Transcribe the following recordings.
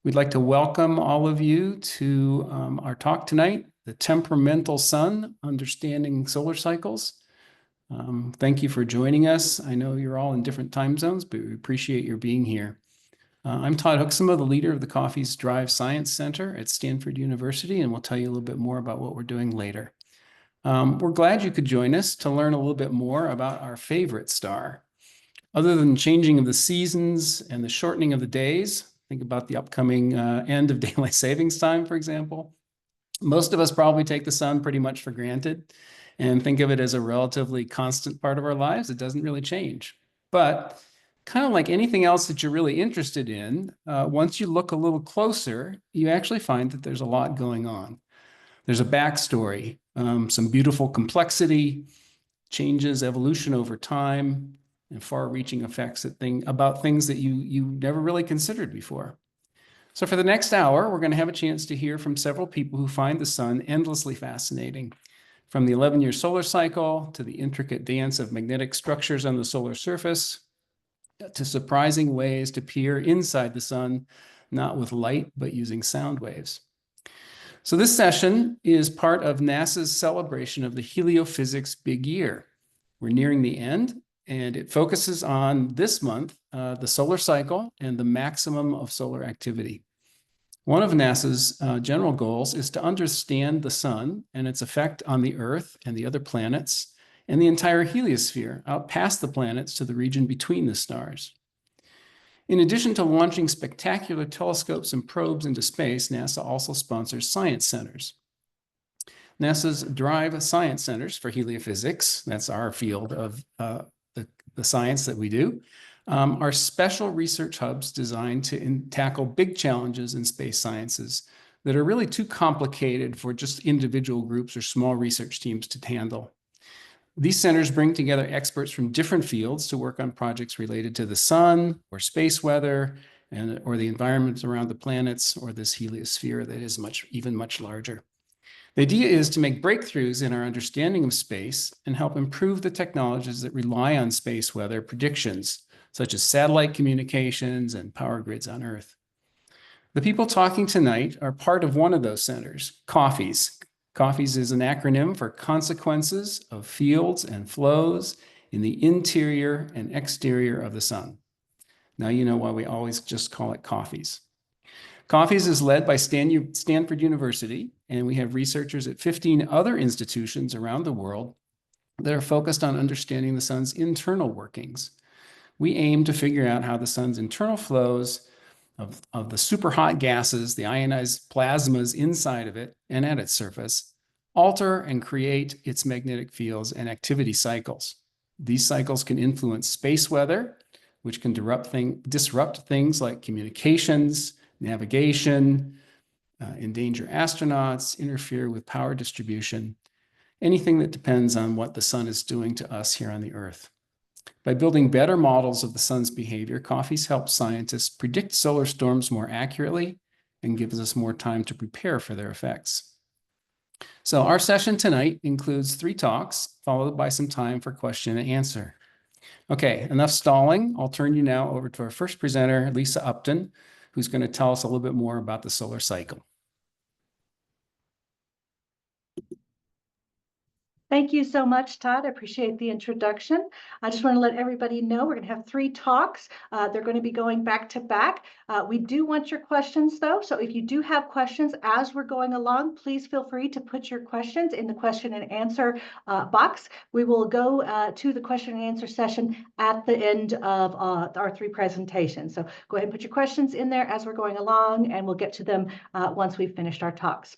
We'd like to welcome all of you to our talk tonight, The Temperamental Sun, Understanding Solar Cycles. Thank you for joining us. I know you're all in different time zones, but we appreciate your being here. I'm Todd Hoeksema, the leader of the COFFIES Drive Science Center at Stanford University, and we'll tell you a little bit more about what we're doing later. We're glad you could join us to learn a little bit more about our favorite star. Other than changing of the seasons and the shortening of the days, think about the upcoming end of daylight savings time, for example. Most of us probably take the sun pretty much for granted and think of it as a relatively constant part of our lives. It doesn't really change. But kind of like anything else that you're really interested in, once you look a little closer, you actually find that there's a lot going on. There's a backstory, some beautiful complexity, changes, evolution over time, and far-reaching effects about things that you never really considered before. So for the next hour, we're going to have a chance to hear from several people who find the sun endlessly fascinating, from the 11-year solar cycle to the intricate dance of magnetic structures on the solar surface, to surprising ways to peer inside the sun, not with light, but using sound waves. So this session is part of NASA's celebration of the Heliophysics Big Year. We're nearing the end, and it focuses on this month, the solar cycle and the maximum of solar activity. One of NASA's general goals is to understand the sun and its effect on the Earth and the other planets and the entire heliosphere out past the planets to the region between the stars. In addition to launching spectacular telescopes and probes into space, NASA also sponsors science centers. NASA's Drive Science Centers for Heliophysics, that's our field of the science that we do, are special research hubs designed to tackle big challenges in space sciences that are really too complicated for just individual groups or small research teams to handle. These centers bring together experts from different fields to work on projects related to the sun or space weather or the environment around the planets or this heliosphere that is even much larger. The idea is to make breakthroughs in our understanding of space and help improve the technologies that rely on space weather predictions, such as satellite communications and power grids on Earth. The people talking tonight are part of one of those centers, COFFIES. COFFIES is an acronym for Consequences of Fields and Flows in the Interior and Exterior of the Sun. Now you know why we always just call it COFFIES. COFFIES is led by Stanford University, and we have researchers at 15 other institutions around the world that are focused on understanding the sun's internal workings. We aim to figure out how the sun's internal flows of the super hot gases, the ionized plasmas inside of it and at its surface, alter and create its magnetic fields and activity cycles. These cycles can influence space weather, which can disrupt things like communications, navigation, endanger astronauts, interfere with power distribution, anything that depends on what the sun is doing to us here on the Earth. By building better models of the sun's behavior, COFFIES helps scientists predict solar storms more accurately and gives us more time to prepare for their effects. So our session tonight includes 3 talks, followed by some time for question and answer. Okay, enough stalling. I'll turn you now over to our first presenter, Lisa Upton, who's going to tell us a little bit more about the solar cycle. Thank you so much, Todd. I appreciate the introduction. I just want to let everybody know we're going to have 3 talks. They're going to be going back to back. We do want your questions, though. So if you do have questions as we're going along, please feel free to put your questions in the question and answer box. We will go to the question and answer session at the end of our 3 presentations. So go ahead and put your questions in there as we're going along, and we'll get to them once we've finished our talks.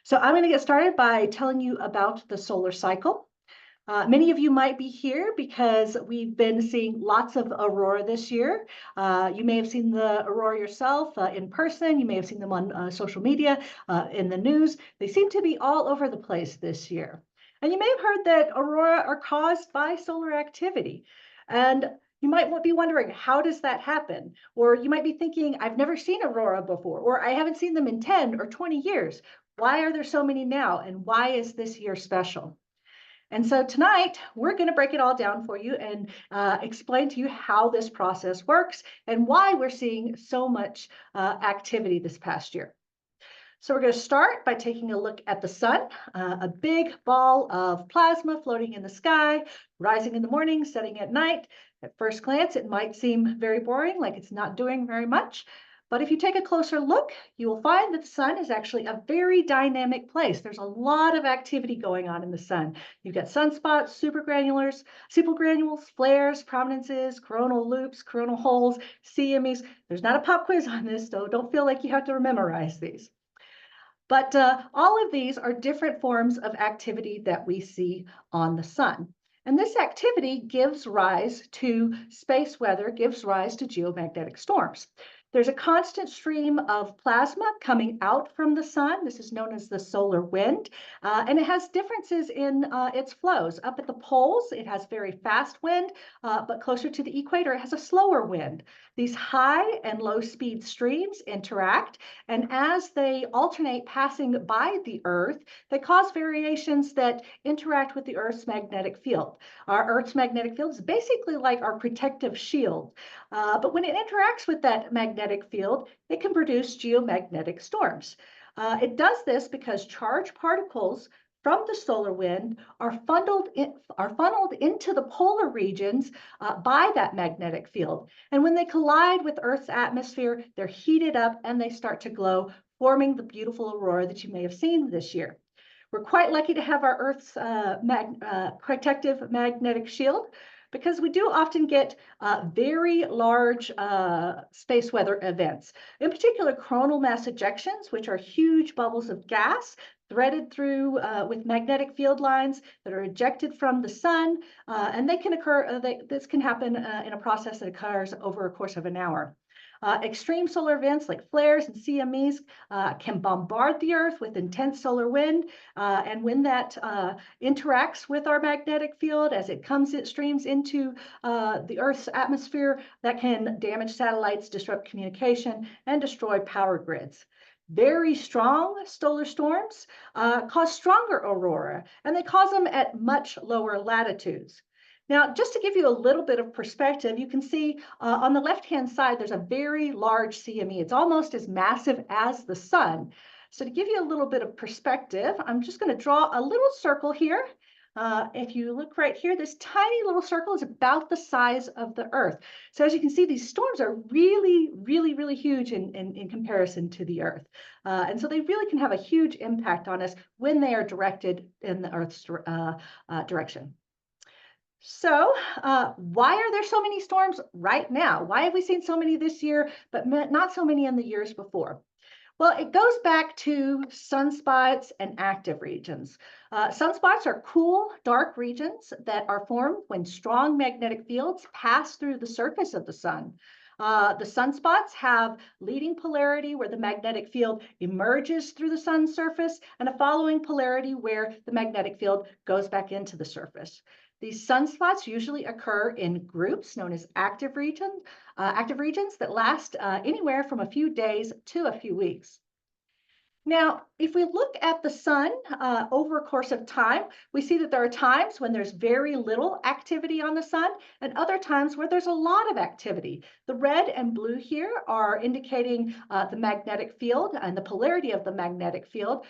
So I'm going to get started by telling you about the solar cycle. Many of you might be here because we've been seeing lots of aurora this year. You may have seen the aurora yourself in person. You may have seen them on social media, in the news. They seem to be all over the place this year. And you may have heard that aurora are caused by solar activity. And you might be wondering, how does that happen? Or you might be thinking, I've never seen aurora before, or I haven't seen them in 10 or 20 years. Why are there so many now? And why is this year special? And so tonight, we're going to break it all down for you and explain to you how this process works and why we're seeing so much activity this past year. So we're going to start by taking a look at the sun, a big ball of plasma floating in the sky, rising in the morning, setting at night. At first glance, it might seem very boring, like it's not doing very much. But if you take a closer look, you will find that the sun is actually a very dynamic place. There's a lot of activity going on in the sun. You've got sunspots, supergranules, flares, prominences, coronal loops, coronal holes, CMEs. There's not a pop quiz on this, so don't feel like you have to memorize these. But all of these are different forms of activity that we see on the sun. And this activity gives rise to space weather, gives rise to geomagnetic storms. There's a constant stream of plasma coming out from the sun. This is known as the solar wind, and it has differences in its flows. Up at the poles, it has very fast wind, but closer to the equator, it has a slower wind. These high and low speed streams interact, and as they alternate passing by the Earth, they cause variations that interact with the Earth's magnetic field. Our Earth's magnetic field is basically like our protective shield, but when it interacts with that magnetic field, it can produce geomagnetic storms. It does this because charged particles from the solar wind are funneled into the polar regions by that magnetic field. And when they collide with Earth's atmosphere, they're heated up and they start to glow, forming the beautiful aurora that you may have seen this year. We're quite lucky to have our Earth's protective magnetic shield, because we do often get very large space weather events. In particular, coronal mass ejections, which are huge bubbles of gas threaded through with magnetic field lines that are ejected from the sun, and they can occur. This can happen in a process that occurs over a course of an hour. Extreme solar events like flares and CMEs can bombard the Earth with intense solar wind, and when that interacts with our magnetic field as it streams into the Earth's atmosphere, that can damage satellites, disrupt communication, and destroy power grids. Very strong solar storms cause stronger aurora, and they cause them at much lower latitudes. Now, just to give you a little bit of perspective, you can see on the left-hand side, there's a very large CME. It's almost as massive as the sun. So to give you a little bit of perspective, I'm just going to draw a little circle here. If you look right here, this tiny little circle is about the size of the Earth. So as you can see, these storms are really, really, really huge in comparison to the Earth. And so they really can have a huge impact on us when they are directed in the Earth's direction. So why are there so many storms right now? Why have we seen so many this year, but not so many in the years before? Well, it goes back to sunspots and active regions. Sunspots are cool, dark regions that are formed when strong magnetic fields pass through the surface of the sun. The sunspots have leading polarity where the magnetic field emerges through the sun's surface, and a following polarity where the magnetic field goes back into the surface. These sunspots usually occur in groups known as active regions that last anywhere from a few days to a few weeks. Now, if we look at the sun over a course of time, we see that there are times when there's very little activity on the sun and other times where there's a lot of activity. The red and blue here are indicating the magnetic field and the polarity of the magnetic field,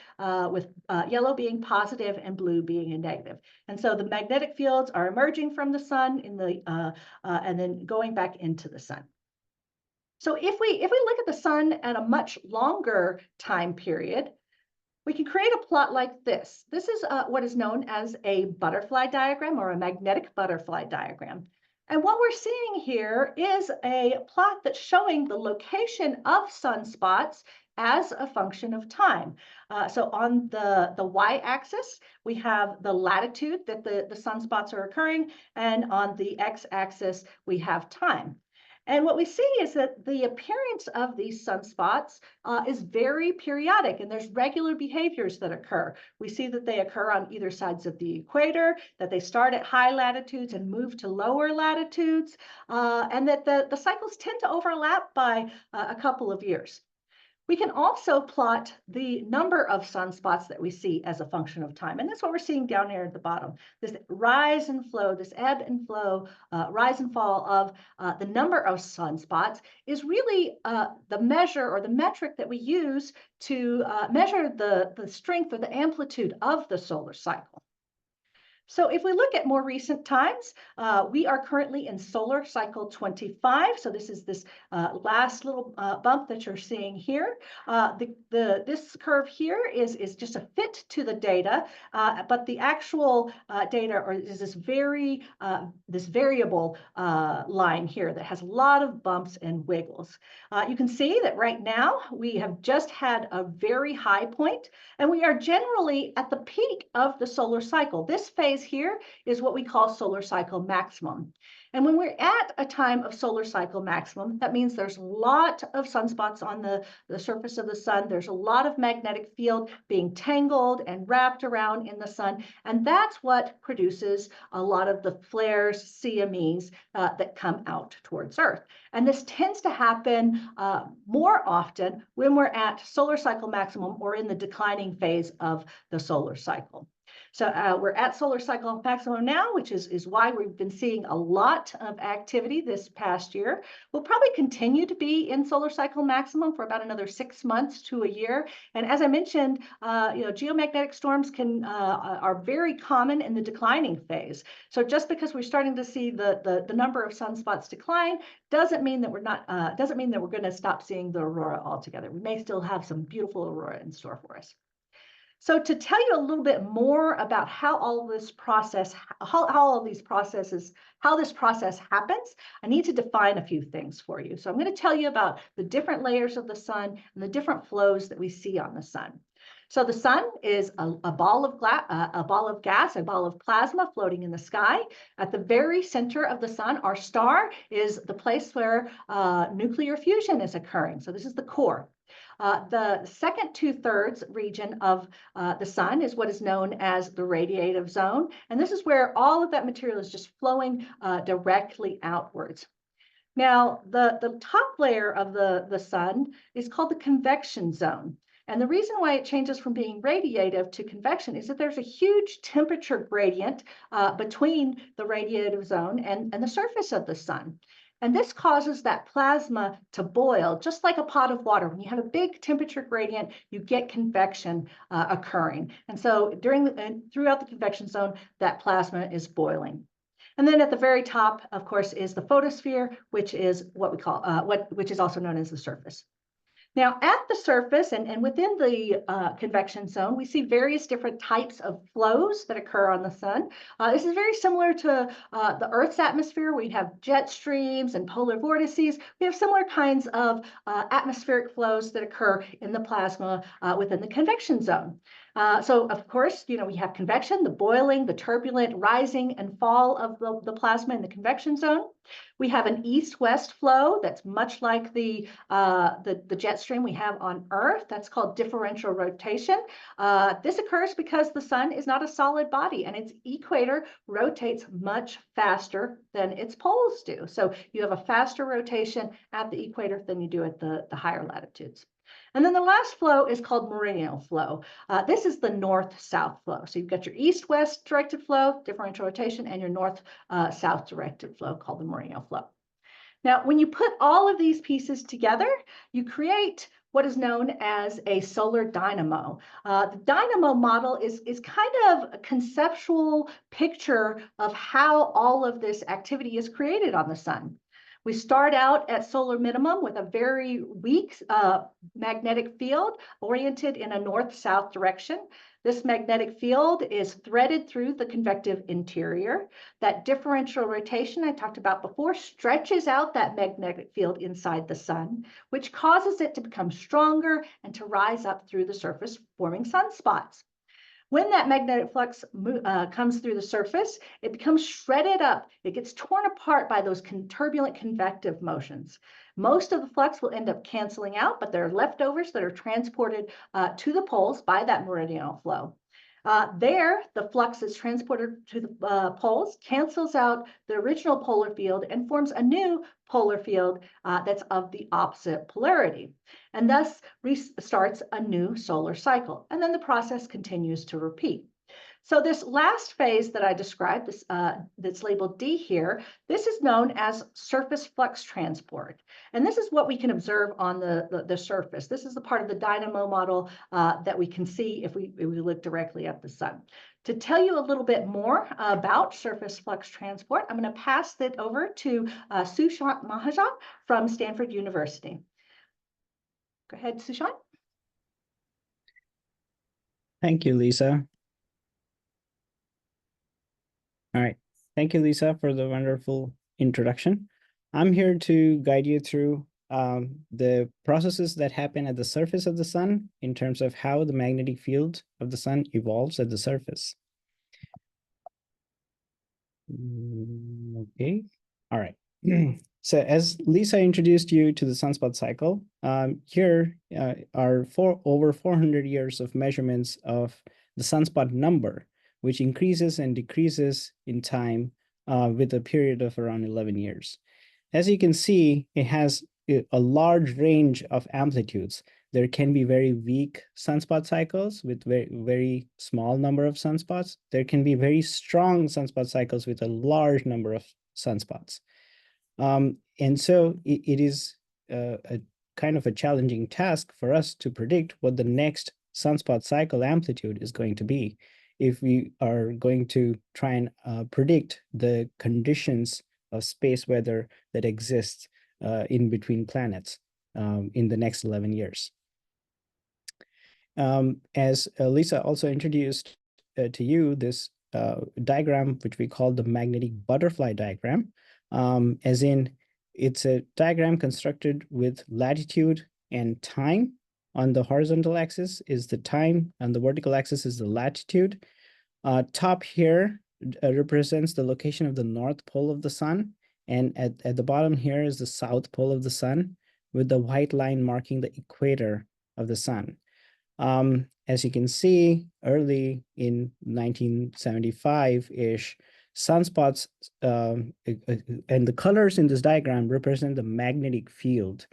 with yellow being positive and blue being a negative. And so the magnetic fields are emerging from the sun and then going back into the sun. So if we look at the sun at a much longer time period, we can create a plot like this. This is what is known as a butterfly diagram or a magnetic butterfly diagram. And what we're seeing here is a plot that's showing the location of sunspots as a function of time. So on the y-axis, we have the latitude that the sunspots are occurring, and on the x-axis, we have time. And what we see is that the appearance of these sunspots is very periodic, and there's regular behaviors that occur. We see that they occur on either sides of the equator, that they start at high latitudes and move to lower latitudes, and that the cycles tend to overlap by a couple of years. We can also plot the number of sunspots that we see as a function of time. And that's what we're seeing down here at the bottom. This rise and flow, this ebb and flow, rise and fall of the number of sunspots is really the measure or the metric that we use to measure the strength or the amplitude of the solar cycle. So if we look at more recent times, we are currently in solar cycle 25. So this is this last little bump that you're seeing here. This curve here is just a fit to the data, but the actual data is this variable line here that has a lot of bumps and wiggles. You can see that right now we have just had a very high point, and we are generally at the peak of the solar cycle. This phase here is what we call solar cycle maximum. And when we're at a time of solar cycle maximum, that means there's a lot of sunspots on the surface of the sun. There's a lot of magnetic field being tangled and wrapped around in the sun. And that's what produces a lot of the flares, CMEs, that come out towards Earth. And this tends to happen more often when we're at solar cycle maximum or in the declining phase of the solar cycle. So we're at solar cycle maximum now, which is why we've been seeing a lot of activity this past year. We'll probably continue to be in solar cycle maximum for about another 6 months to a year. And as I mentioned, geomagnetic storms are very common in the declining phase. So just because we're starting to see the number of sunspots decline doesn't mean that we're going to stop seeing the aurora altogether. We may still have some beautiful aurora in store for us. So to tell you a little bit more about how this process happens, I need to define a few things for you. So I'm going to tell you about the different layers of the sun and the different flows that we see on the sun. So the sun is a ball of gas, a ball of plasma floating in the sky. At the very center of the sun, our star is the place where nuclear fusion is occurring. So this is the core. The second 2/3 region of the sun is what is known as the radiative zone. And this is where all of that material is just flowing directly outwards. Now, the top layer of the sun is called the convection zone. And the reason why it changes from being radiative to convection is that there's a huge temperature gradient between the radiative zone and the surface of the sun. And this causes that plasma to boil, just like a pot of water. When you have a big temperature gradient, you get convection occurring. And so throughout the convection zone, that plasma is boiling. And then at the very top, of course, is the photosphere, which is what we call which is also known as the surface. Now, at the surface and within the convection zone, we see various different types of flows that occur on the sun. This is very similar to the Earth's atmosphere. We have jet streams and polar vortices. We have similar kinds of atmospheric flows that occur in the plasma within the convection zone. So, of course, we have convection, the boiling, the turbulent rising and fall of the plasma in the convection zone. We have an east-west flow that's much like the jet stream we have on Earth. That's called differential rotation. This occurs because the sun is not a solid body and its equator rotates much faster than its poles do. So you have a faster rotation at the equator than you do at the higher latitudes. And then the last flow is called meridional flow. This is the north-south flow. So you've got your east-west directed flow, differential rotation, and your north-south directed flow called the meridional flow. Now, when you put all of these pieces together, you create what is known as a solar dynamo. The dynamo model is kind of a conceptual picture of how all of this activity is created on the sun. We start out at solar minimum with a very weak magnetic field oriented in a north-south direction. This magnetic field is threaded through the convective interior. That differential rotation I talked about before stretches out that magnetic field inside the sun, which causes it to become stronger and to rise up through the surface, forming sunspots. When that magnetic flux comes through the surface, it becomes shredded up. It gets torn apart by those turbulent convective motions. Most of the flux will end up canceling out, but there are leftovers that are transported to the poles by that meridional flow. There, the flux is transported to the poles, cancels out the original polar field, and forms a new polar field that's of the opposite polarity, and thus starts a new solar cycle. And then the process continues to repeat. So this last phase that I described, this that's labeled D here, this is known as surface flux transport. And this is what we can observe on the surface. This is the part of the dynamo model that we can see if we look directly at the sun. To tell you a little bit more about surface flux transport, I'm going to pass it over to Sushant Mahajan from Stanford University. Go ahead, Sushant. Thank you, Lisa. All right. Thank you, Lisa, for the wonderful introduction. I'm here to guide you through the processes that happen at the surface of the sun in terms of how the magnetic field of the sun evolves at the surface. Okay. All right. So as Lisa introduced you to the sunspot cycle, here are over 400 years of measurements of the sunspot number, which increases and decreases in time with a period of around 11 years. As you can see, it has a large range of amplitudes. There can be very weak sunspot cycles with very small number of sunspots. There can be very strong sunspot cycles with a large number of sunspots. And so it is a kind of a challenging task for us to predict what the next sunspot cycle amplitude is going to be if we are going to try and predict the conditions of space weather that exists in between planets in the next 11 years. As Lisa also introduced to you this diagram, which we call the magnetic butterfly diagram, as in it's a diagram constructed with latitude and time. On the horizontal axis is the time, and the vertical axis is the latitude. Top here represents the location of the North Pole of the sun, and at the bottom here is the South Pole of the sun, with the white line marking the equator of the sun. As you can see, early in 1975-ish, sunspots and the colors in this diagram represent the magnetic field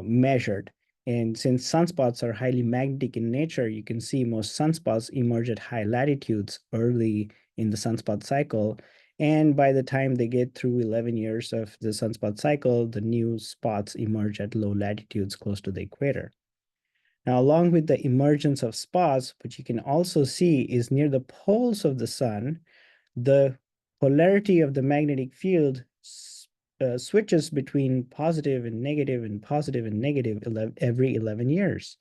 measured. And since sunspots are highly magnetic in nature, you can see most sunspots emerge at high latitudes early in the sunspot cycle. And by the time they get through 11 years of the sunspot cycle, the new spots emerge at low latitudes close to the equator. Now, along with the emergence of spots, what you can also see is near the poles of the sun, the polarity of the magnetic field switches between positive and negative and positive and negative every 11 years.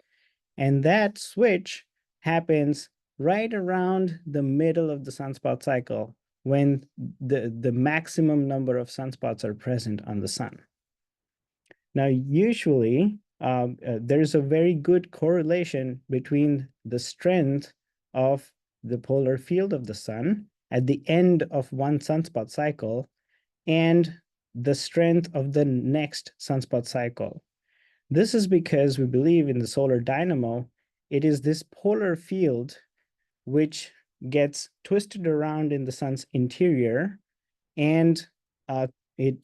And that switch happens right around the middle of the sunspot cycle when the maximum number of sunspots are present on the sun. Now, usually, there's a very good correlation between the strength of the polar field of the sun at the end of one sunspot cycle and the strength of the next sunspot cycle. This is because we believe in the solar dynamo. It is this polar field which gets twisted around in the sun's interior, and it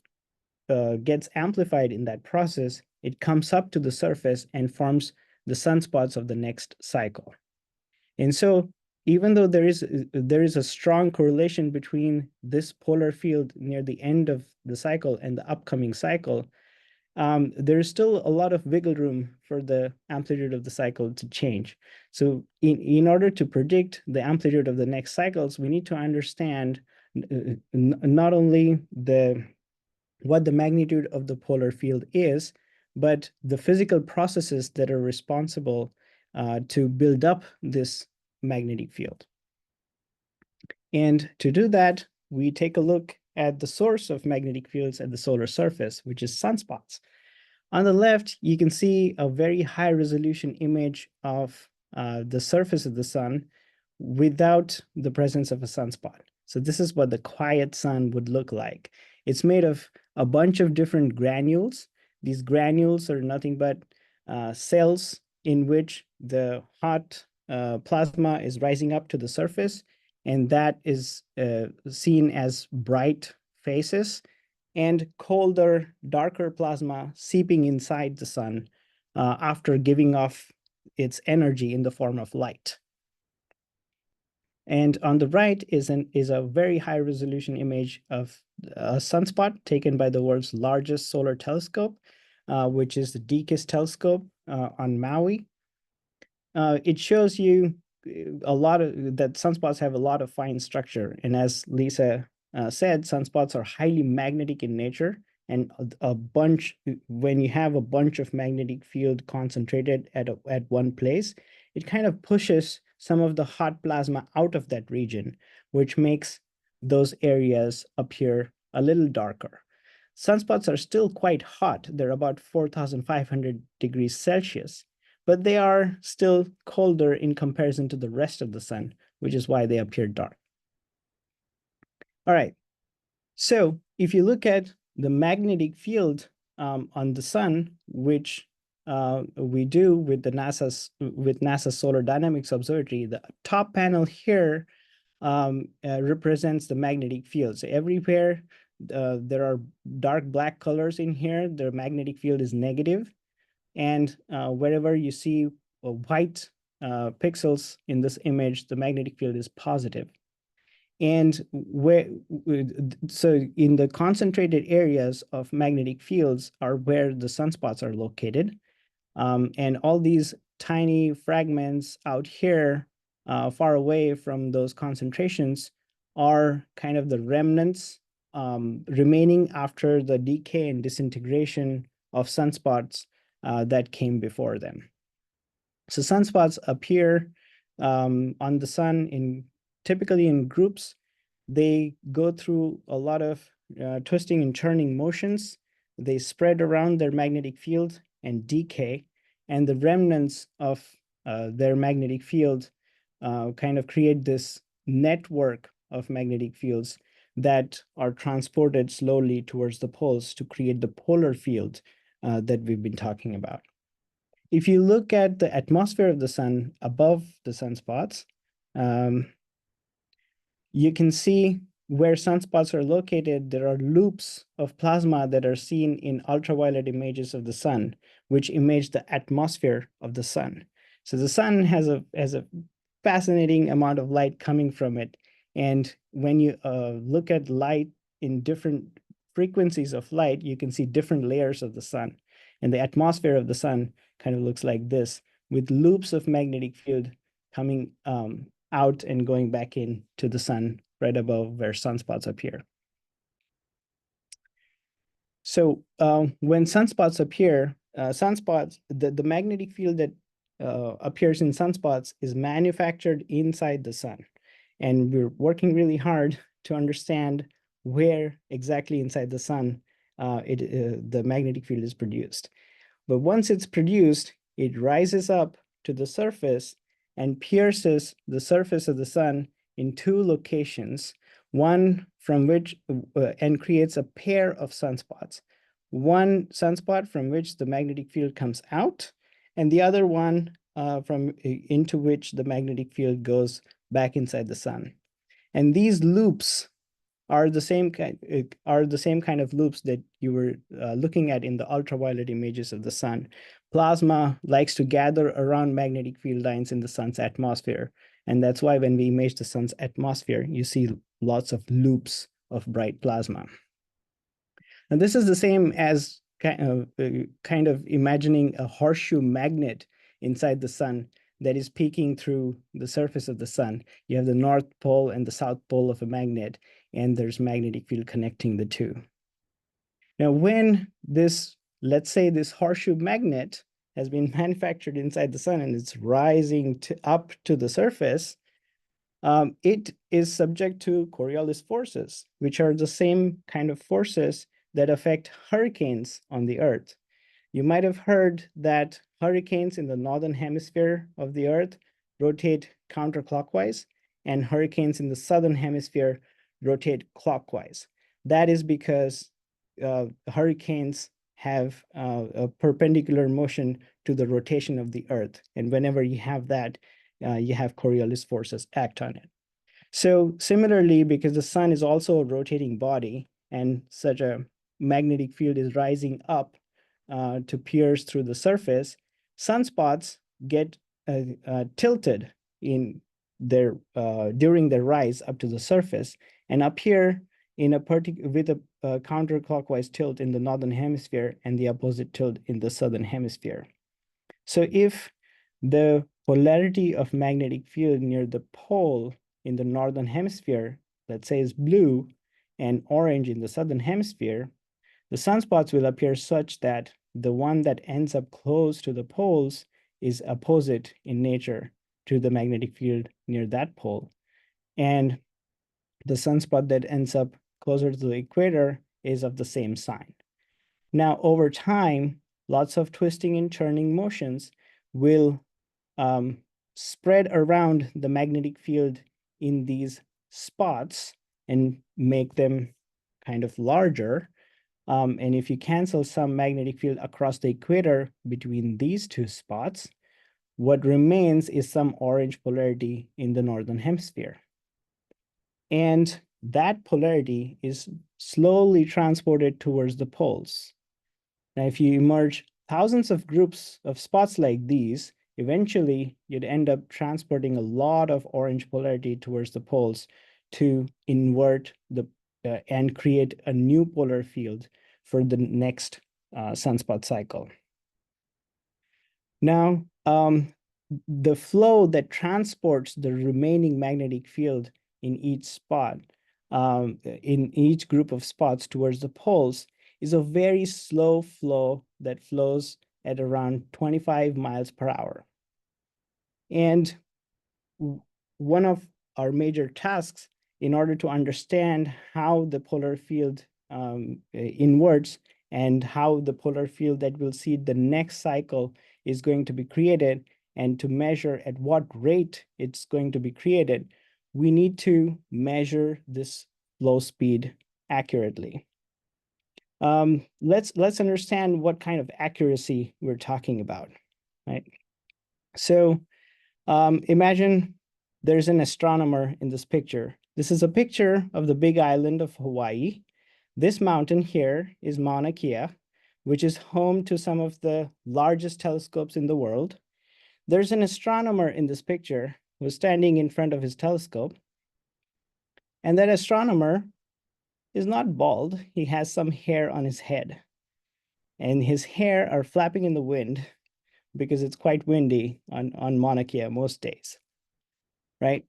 gets amplified in that process. It comes up to the surface and forms the sunspots of the next cycle. And so even though there is a strong correlation between this polar field near the end of the cycle and the upcoming cycle, there is still a lot of wiggle room for the amplitude of the cycle to change. So in order to predict the amplitude of the next cycles, we need to understand not only what the magnitude of the polar field is, but the physical processes that are responsible to build up this magnetic field. And to do that, we take a look at the source of magnetic fields at the solar surface, which is sunspots. On the left, you can see a very high resolution image of the surface of the sun without the presence of a sunspot. So this is what the quiet sun would look like. It's made of a bunch of different granules. These granules are nothing but cells in which the hot plasma is rising up to the surface, and that is seen as bright phases, and colder, darker plasma seeping inside the sun after giving off its energy in the form of light. And on the right is a very high resolution image of a sunspot taken by the world's largest solar telescope, which is the DKIS telescope on Maui. It shows you that sunspots have a lot of fine structure. And as Lisa said, sunspots are highly magnetic in nature. And when you have a bunch of magnetic field concentrated at one place, it kind of pushes some of the hot plasma out of that region, which makes those areas appear a little darker. Sunspots are still quite hot. They're about 4,500 degrees Celsius, but they are still colder in comparison to the rest of the sun, which is why they appear dark. All right, so if you look at the magnetic field on the sun, which we do with NASA's Solar Dynamics Observatory, the top panel here represents the magnetic field. So everywhere there are dark black colors in here, the magnetic field is negative. And wherever you see white pixels in this image, the magnetic field is positive. And so in the concentrated areas of magnetic fields are where the sunspots are located. And all these tiny fragments out here far away from those concentrations are kind of the remnants remaining after the decay and disintegration of sunspots that came before them. So sunspots appear on the sun typically in groups. They go through a lot of twisting and turning motions. They spread around their magnetic field and decay, and the remnants of their magnetic field kind of create this network of magnetic fields that are transported slowly towards the poles to create the polar field that we've been talking about. If you look at the atmosphere of the sun above the sunspots, you can see where sunspots are located. There are loops of plasma that are seen in ultraviolet images of the sun, which image the atmosphere of the sun. So the sun has a fascinating amount of light coming from it. And when you look at light in different frequencies of light, you can see different layers of the sun. And the atmosphere of the sun kind of looks like this, with loops of magnetic field coming out and going back into the sun right above where sunspots appear. So when sunspots appear, the magnetic field that appears in sunspots is manufactured inside the sun. And we're working really hard to understand where exactly inside the sun the magnetic field is produced. But once it's produced, it rises up to the surface and pierces the surface of the sun in two locations, one from which and creates a pair of sunspots. One sunspot from which the magnetic field comes out, and the other one into which the magnetic field goes back inside the sun. And these loops are the same kind of loops that you were looking at in the ultraviolet images of the sun. Plasma likes to gather around magnetic field lines in the sun's atmosphere. And that's why when we image the sun's atmosphere, you see lots of loops of bright plasma. And this is the same as kind of imagining a horseshoe magnet inside the sun that is peeking through the surface of the sun. You have the North Pole and the South Pole of a magnet, and there's magnetic field connecting the two. Now, when let's say this horseshoe magnet has been manufactured inside the sun and it's rising up to the surface, it is subject to Coriolis forces, which are the same kind of forces that affect hurricanes on the Earth. You might have heard that hurricanes in the northern hemisphere of the Earth rotate counterclockwise, and hurricanes in the southern hemisphere rotate clockwise. That is because hurricanes have a perpendicular motion to the rotation of the Earth. And whenever you have that, you have Coriolis forces act on it. So similarly, because the sun is also a rotating body and such a magnetic field is rising up to pierce through the surface, sunspots get tilted in their during their rise up to the surface and appear in a with a counterclockwise tilt in the northern hemisphere and the opposite tilt in the southern hemisphere. So if the polarity of magnetic field near the pole in the northern hemisphere, let's say, is blue and orange in the southern hemisphere, the sunspots will appear such that the one that ends up close to the poles is opposite in nature to the magnetic field near that pole. And the sunspot that ends up closer to the equator is of the same sign. Now, over time, lots of twisting and turning motions will spread around the magnetic field in these spots and make them kind of larger. And if you cancel some magnetic field across the equator between these two spots, what remains is some orange polarity in the northern hemisphere. And that polarity is slowly transported towards the poles. Now, if you merge thousands of groups of spots like these, eventually you'd end up transporting a lot of orange polarity towards the poles to invert the and create a new polar field for the next sunspot cycle. Now, the flow that transports the remaining magnetic field in each spot, in each group of spots towards the poles, is a very slow flow that flows at around 25 miles per hour. And one of our major tasks in order to understand how the polar field inverts and how the polar field that will see the next cycle is going to be created, and to measure at what rate it's going to be created, we need to measure this flow speed accurately. Let's understand what kind of accuracy we're talking about, right? So imagine there's an astronomer in this picture. This is a picture of the big island of Hawaii. This mountain here is Mauna Kea, which is home to some of the largest telescopes in the world. There's an astronomer in this picture who's standing in front of his telescope. And that astronomer is not bald. He has some hair on his head. And his hair are flapping in the wind because it's quite windy on Mauna Kea most days, right?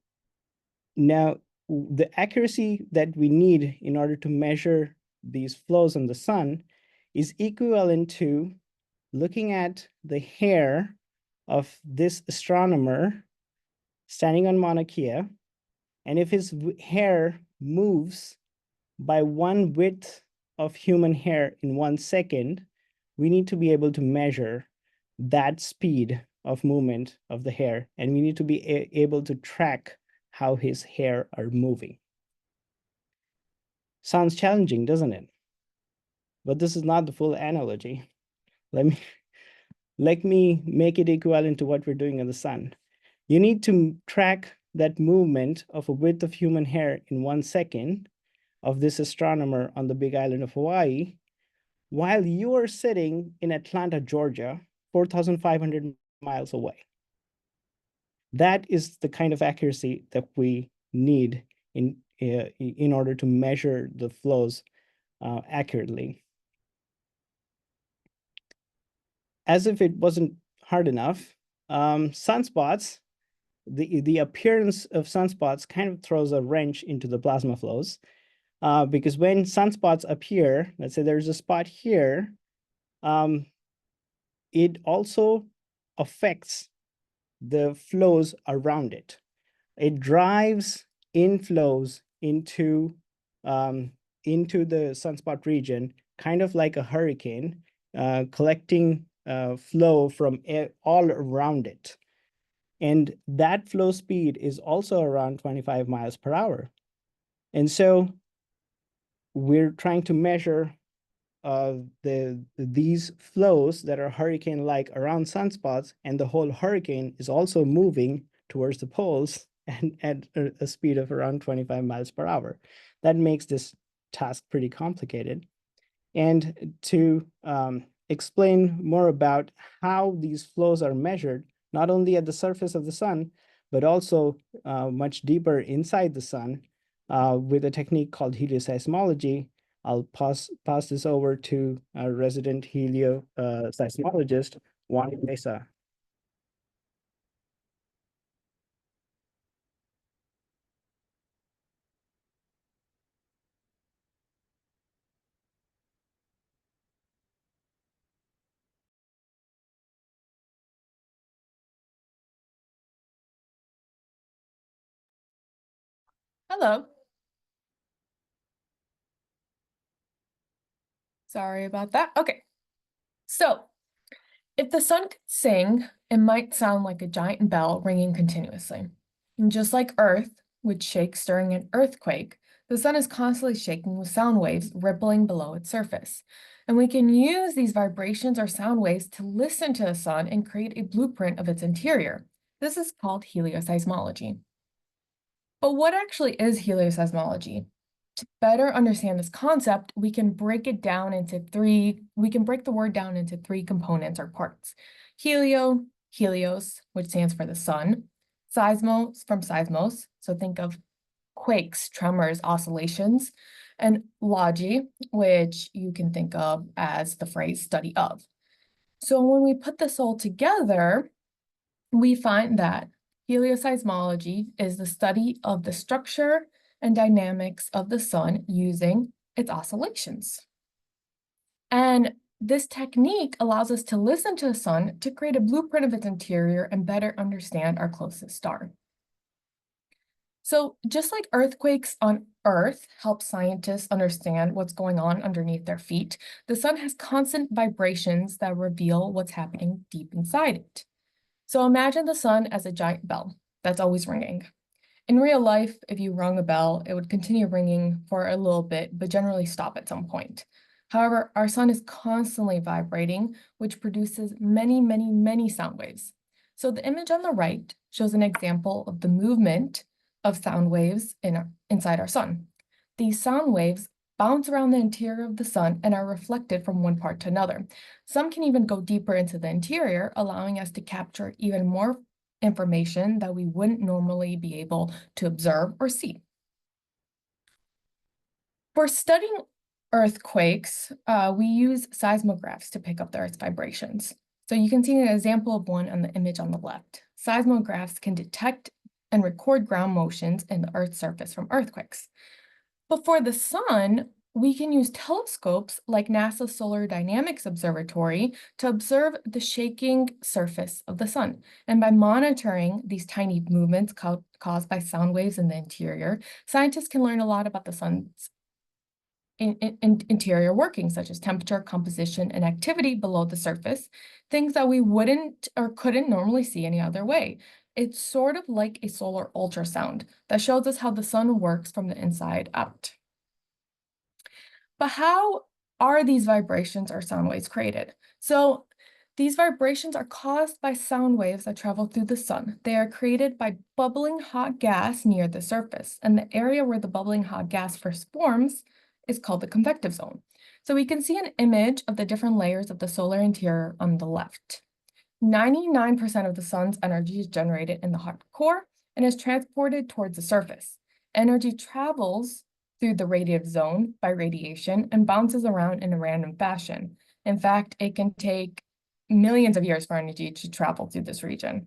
Now, the accuracy that we need in order to measure these flows in the sun is equivalent to looking at the hair of this astronomer standing on Mauna Kea, and if his hair moves by 1 width of human hair in 1 second, we need to be able to measure that speed of movement of the hair, and we need to be able to track how his hair are moving. Sounds challenging, doesn't it? But this is not the full analogy. Let me make it equivalent to what we're doing in the sun. You need to track that movement of a width of human hair in 1 second of this astronomer on the big island of Hawaii, while you are sitting in Atlanta, Georgia, 4,500 miles away. That is the kind of accuracy that we need in order to measure the flows accurately. As if it wasn't hard enough, sunspots, the appearance of sunspots kind of throws a wrench into the plasma flows, because when sunspots appear, let's say there's a spot here, it also affects the flows around it. It drives inflows into the sunspot region, kind of like a hurricane, collecting flow from all around it. And that flow speed is also around 25 miles per hour. And so we're trying to measure these flows that are hurricane-like around sunspots, and the whole hurricane is also moving towards the poles and at a speed of around 25 miles per hour. That makes this task pretty complicated. And to explain more about how these flows are measured, not only at the surface of the sun, but also much deeper inside the sun with a technique called helioseismology, I'll pass this over to our resident seismologist, Oana Vesa. Hello. Sorry about that. Okay. So if the sun could sing, it might sound like a giant bell ringing continuously. And just like Earth, which shakes during an earthquake, the sun is constantly shaking with sound waves rippling below its surface. And we can use these vibrations or sound waves to listen to the sun and create a blueprint of its interior. This is called helioseismology. But what actually is helioseismology? To better understand this concept, we can break the word down into three components or parts. Helios, which stands for the sun. Seismos, from seismos, so think of quakes, tremors, oscillations. And logi, which you can think of as the phrase study of. So when we put this all together, we find that helioseismology is the study of the structure and dynamics of the sun using its oscillations. And this technique allows us to listen to the sun to create a blueprint of its interior and better understand our closest star. So just like earthquakes on Earth help scientists understand what's going on underneath their feet, the sun has constant vibrations that reveal what's happening deep inside it. So imagine the sun as a giant bell that's always ringing. In real life, if you rung a bell, it would continue ringing for a little bit, but generally stop at some point. However, our sun is constantly vibrating, which produces many, many, many sound waves. So the image on the right shows an example of the movement of sound waves inside our sun. These sound waves bounce around the interior of the sun and are reflected from one part to another. Some can even go deeper into the interior, allowing us to capture even more information that we wouldn't normally be able to observe or see. For studying earthquakes, we use seismographs to pick up the Earth's vibrations. So you can see an example of one on the image on the left. Seismographs can detect and record ground motions in the Earth's surface from earthquakes. But for the sun, we can use telescopes like NASA's Solar Dynamics Observatory to observe the shaking surface of the sun. And by monitoring these tiny movements caused by sound waves in the interior, scientists can learn a lot about the sun's interior workings, such as temperature, composition, and activity below the surface, things that we wouldn't or couldn't normally see any other way. It's sort of like a solar ultrasound that shows us how the sun works from the inside out. But how are these vibrations or sound waves created? So these vibrations are caused by sound waves that travel through the sun. They are created by bubbling hot gas near the surface, and the area where the bubbling hot gas first forms is called the convective zone. So we can see an image of the different layers of the solar interior on the left. 99% of the sun's energy is generated in the hot core and is transported towards the surface. Energy travels through the radiative zone by radiation and bounces around in a random fashion. In fact, it can take millions of years for energy to travel through this region.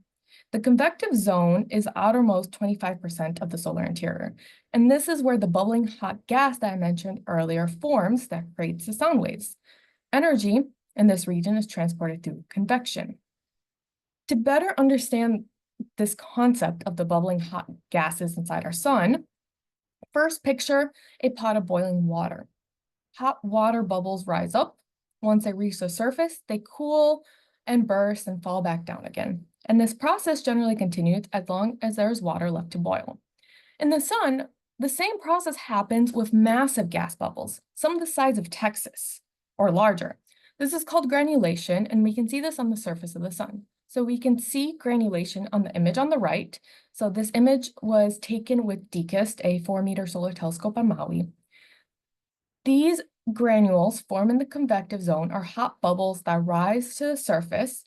The convective zone is the outermost 25% of the solar interior. And this is where the bubbling hot gas that I mentioned earlier forms that creates the sound waves. Energy in this region is transported through convection. To better understand this concept of the bubbling hot gases inside our sun, first picture a pot of boiling water. Hot water bubbles rise up. Once they reach the surface, they cool and burst and fall back down again. And this process generally continues as long as there's water left to boil. In the sun, the same process happens with massive gas bubbles, some the size of Texas or larger. This is called granulation, and we can see this on the surface of the sun. So we can see granulation on the image on the right. So this image was taken with DKIST, a 4-meter solar telescope on Maui. These granules form in the convective zone are hot bubbles that rise to the surface,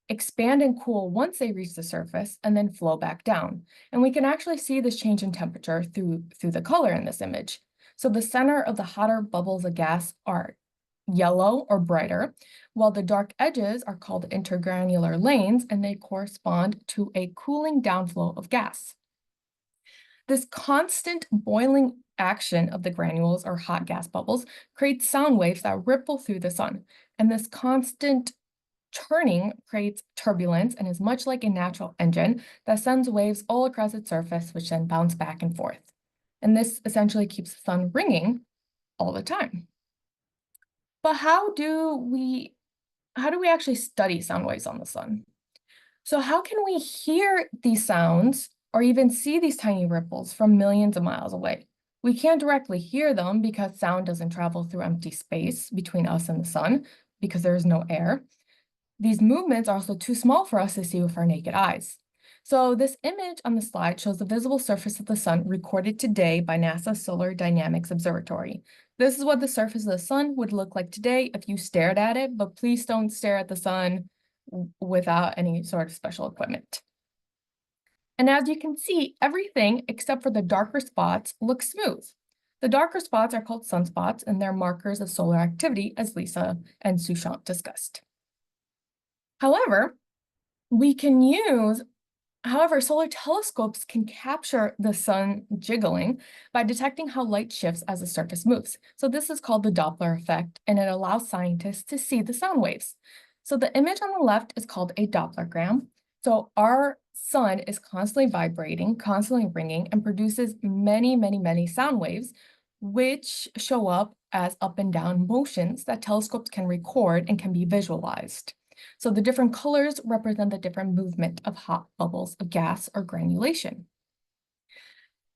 expand and cool once they reach the surface, and then flow back down. And we can actually see this change in temperature through the color in this image. So the center of the hotter bubbles of gas are yellow or brighter, while the dark edges are called intergranular lanes, and they correspond to a cooling downflow of gas. This constant boiling action of the granules or hot gas bubbles creates sound waves that ripple through the sun. And this constant turning creates turbulence and is much like a natural engine that sends waves all across its surface, which then bounce back and forth. And this essentially keeps the sun ringing all the time. But how do we actually study sound waves on the sun? So how can we hear these sounds or even see these tiny ripples from millions of miles away? We can't directly hear them because sound doesn't travel through empty space between us and the sun because there is no air. These movements are also too small for us to see with our naked eyes. So this image on the slide shows the visible surface of the sun recorded today by NASA's Solar Dynamics Observatory. This is what the surface of the sun would look like today if you stared at it, but please don't stare at the sun without any sort of special equipment. And as you can see, everything except for the darker spots looks smooth. The darker spots are called sunspots, and they're markers of solar activity, as Lisa and Sushant discussed. However, solar telescopes can capture the sun jiggling by detecting how light shifts as the surface moves. So this is called the Doppler effect, and it allows scientists to see the sound waves. So the image on the left is called a Dopplergram. So our sun is constantly vibrating, constantly ringing, and produces many, many, many sound waves, which show up as up and down motions that telescopes can record and can be visualized. So the different colors represent the different movement of hot bubbles of gas or granulation.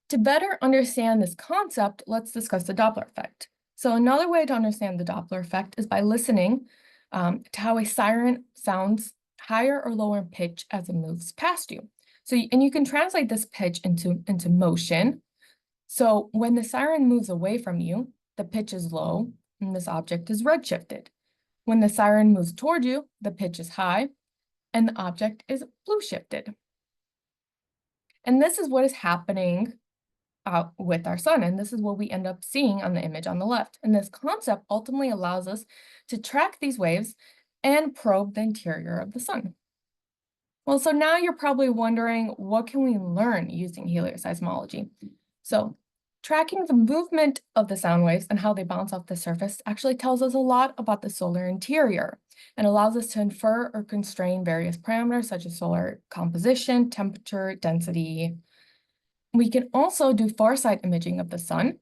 To better understand this concept, let's discuss the Doppler effect. So another way to understand the Doppler effect is by listening to how a siren sounds higher or lower in pitch as it moves past you. And you can translate this pitch into motion. So when the siren moves away from you, the pitch is low and this object is redshifted. When the siren moves toward you, the pitch is high and the object is blue shifted. And this is what is happening with our sun, and this is what we end up seeing on the image on the left. And this concept ultimately allows us to track these waves and probe the interior of the sun. Well, so now you're probably wondering, what can we learn using helioseismology? So tracking the movement of the sound waves and how they bounce off the surface actually tells us a lot about the solar interior and allows us to infer or constrain various parameters such as solar composition, temperature, density. We can also do far-side imaging of the sun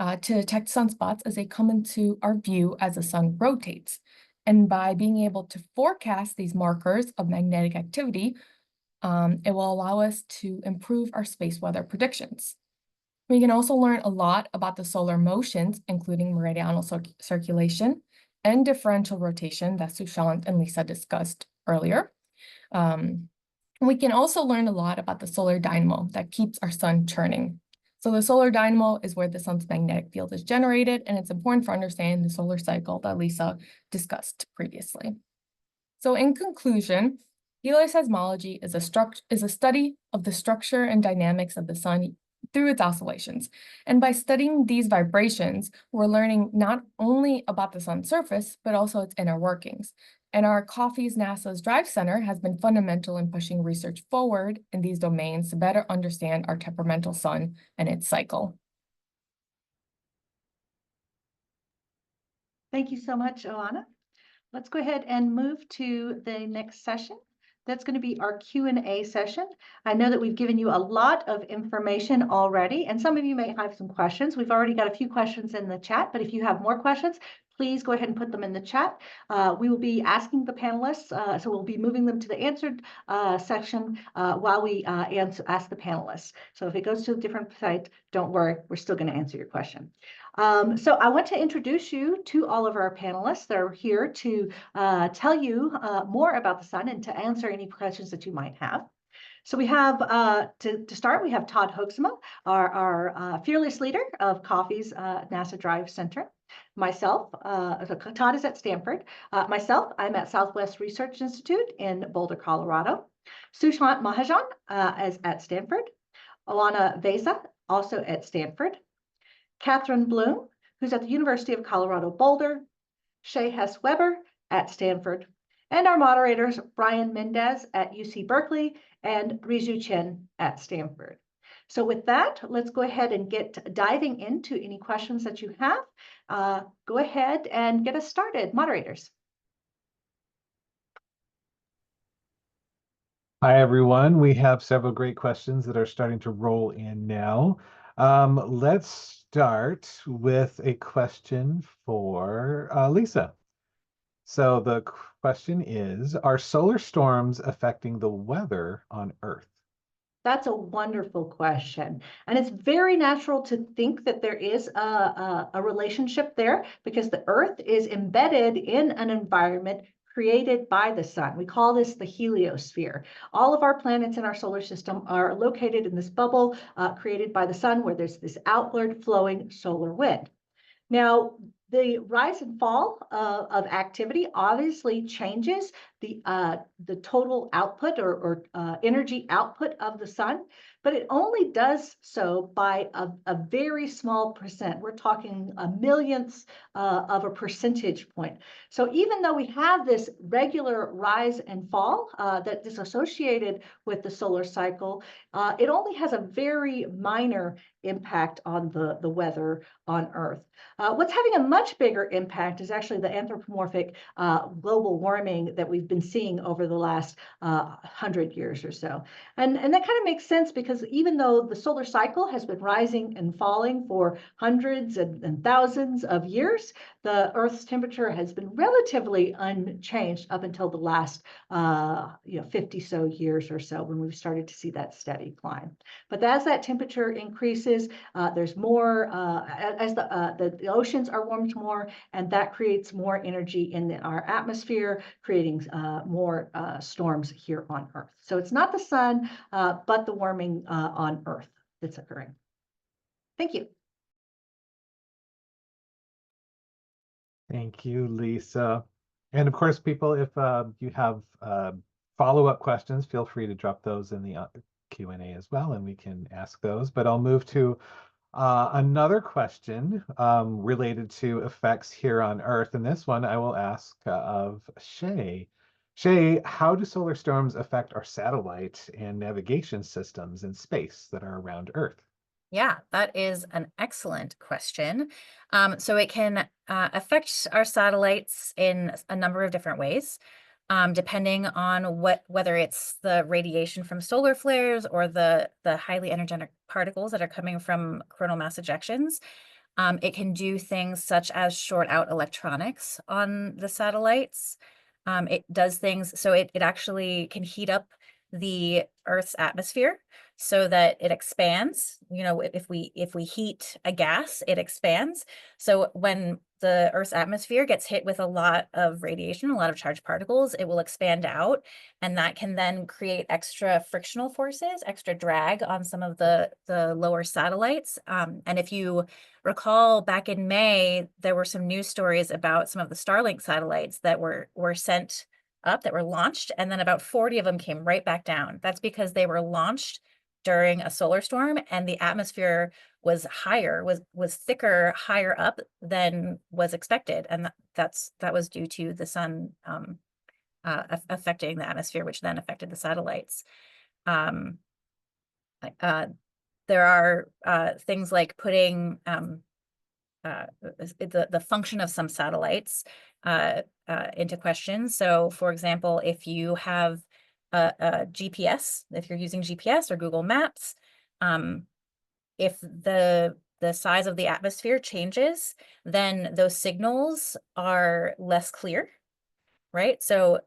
to detect sunspots as they come into our view as the sun rotates. And by being able to forecast these markers of magnetic activity, it will allow us to improve our space weather predictions. We can also learn a lot about the solar motions, including meridional circulation and differential rotation that Sushant and Lisa discussed earlier. We can also learn a lot about the solar dynamo that keeps our sun churning. So the solar dynamo is where the sun's magnetic field is generated, and it's important for understanding the solar cycle that Lisa discussed previously. So in conclusion, helioseismology is a study of the structure and dynamics of the sun through its oscillations. And by studying these vibrations, we're learning not only about the sun's surface, but also its inner workings. And our COFFIES NASA's Drive Center has been fundamental in pushing research forward in these domains to better understand our temperamental sun and its cycle. Thank you so much, Oana. Let's go ahead and move to the next session. That's going to be our Q&A session. I know that we've given you a lot of information already, and some of you may have some questions. We've already got a few questions in the chat, but if you have more questions, please go ahead and put them in the chat. We will be asking the panelists, so we'll be moving them to the answered section while we ask the panelists. So if it goes to a different site, don't worry, we're still going to answer your question. So I want to introduce you to all of our panelists that are here to tell you more about the sun and to answer any questions that you might have. So we have, to start, we have Todd Hoeksema, our fearless leader of COFFIES NASA Drive Center. Myself, Todd is at Stanford. Myself, I'm at Southwest Research Institute in Boulder, Colorado. Sushant Mahajan is at Stanford. Oana Vesa, also at Stanford. Catherine Bloom, who's at the University of Colorado Boulder. Shay Hess-Weber at Stanford. And our moderators, Brian Mendez at UC Berkeley and Rizu Chen at Stanford. So with that, let's go ahead and get diving into any questions that you have. Go ahead and get us started, moderators. Hi, everyone. We have several great questions that are starting to roll in now. Let's start with a question for Lisa. So the question is, are solar storms affecting the weather on Earth? That's a wonderful question. And it's very natural to think that there is a relationship there because the Earth is embedded in an environment created by the sun. We call this the heliosphere. All of our planets in our solar system are located in this bubble created by the sun where there's this outward flowing solar wind. Now, the rise and fall of activity obviously changes the total output or energy output of the sun, but it only does so by a very small percent. We're talking a millionth of a percentage point. So even though we have this regular rise and fall that is associated with the solar cycle, it only has a very minor impact on the weather on Earth. What's having a much bigger impact is actually the anthropomorphic global warming that we've been seeing over the last 100 years or so. And that kind of makes sense because even though the solar cycle has been rising and falling for hundreds and thousands of years, the Earth's temperature has been relatively unchanged up until the last 50 so years or so when we've started to see that steady climb. But as that temperature increases, there's more, as the oceans are warmed more, and that creates more energy in our atmosphere, creating more storms here on Earth. So it's not the sun, but the warming on Earth that's occurring. Thank you. Thank you, Lisa. And of course, people, if you have follow-up questions, feel free to drop those in the Q&A as well, and we can ask those. But I'll move to another question related to effects here on Earth. And this one I will ask of Shay. Shay, how do solar storms affect our satellite and navigation systems in space that are around Earth? Yeah, that is an excellent question. So it can affect our satellites in a number of different ways, depending on whether it's the radiation from solar flares or the highly energetic particles that are coming from coronal mass ejections. It can do things such as short out electronics on the satellites. It does things, so it actually can heat up the Earth's atmosphere so that it expands. You know, if we heat a gas, it expands. So when the Earth's atmosphere gets hit with a lot of radiation, a lot of charged particles, it will expand out, and that can then create extra frictional forces, extra drag on some of the lower satellites. And if you recall, back in May, there were some news stories about some of the Starlink satellites that were sent up, that were launched, and then about 40 of them came right back down. That's because they were launched during a solar storm and the atmosphere was higher, was thicker, higher up than was expected. And that was due to the sun affecting the atmosphere, which then affected the satellites. There are things like putting the function of some satellites into question. So for example, if you have a GPS, if you're using GPS or Google Maps, if the the size of the atmosphere changes, then those signals are less clear, right? So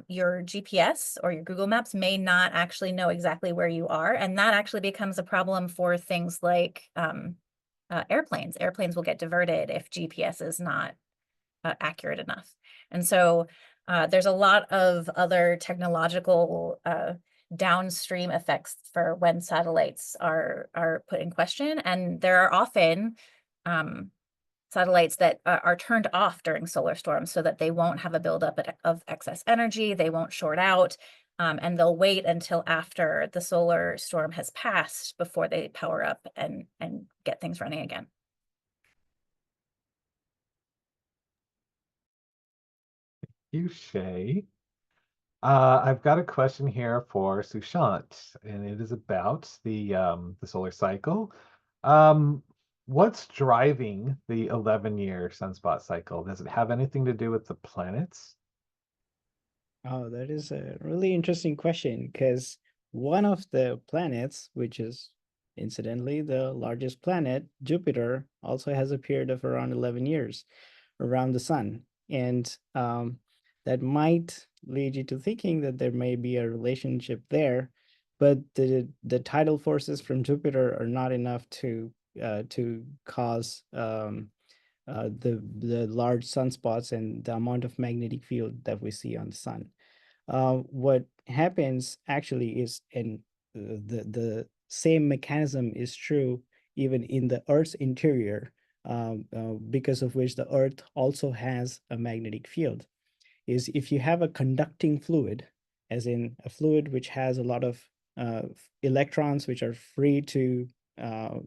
your GPS or your Google Maps may not actually know exactly where you are, and that actually becomes a problem for things like airplanes. Airplanes will get diverted if GPS is not accurate enough. And so there's a lot of other technological downstream effects for when satellites are put in question. And there are often satellites that are turned off during solar storms so that they won't have a buildup of excess energy, they won't short out, and they'll wait until after the solar storm has passed before they power up and get things running again. You, Shay. I've got a question here for Sushant, and it is about the solar cycle. What's driving the 11-year sunspot cycle? Does it have anything to do with the planets? Oh, that is a really interesting question, because one of the planets, which is incidentally the largest planet, Jupiter, also has a period of around 11 years around the sun. And that might lead you to thinking that there may be a relationship there, but the tidal forces from Jupiter are not enough to cause the large sunspots and the amount of magnetic field that we see on the sun. What happens actually is, and the same mechanism is true even in the Earth's interior, because of which the Earth also has a magnetic field, is if you have a conducting fluid, as in a fluid which has a lot of electrons which are free to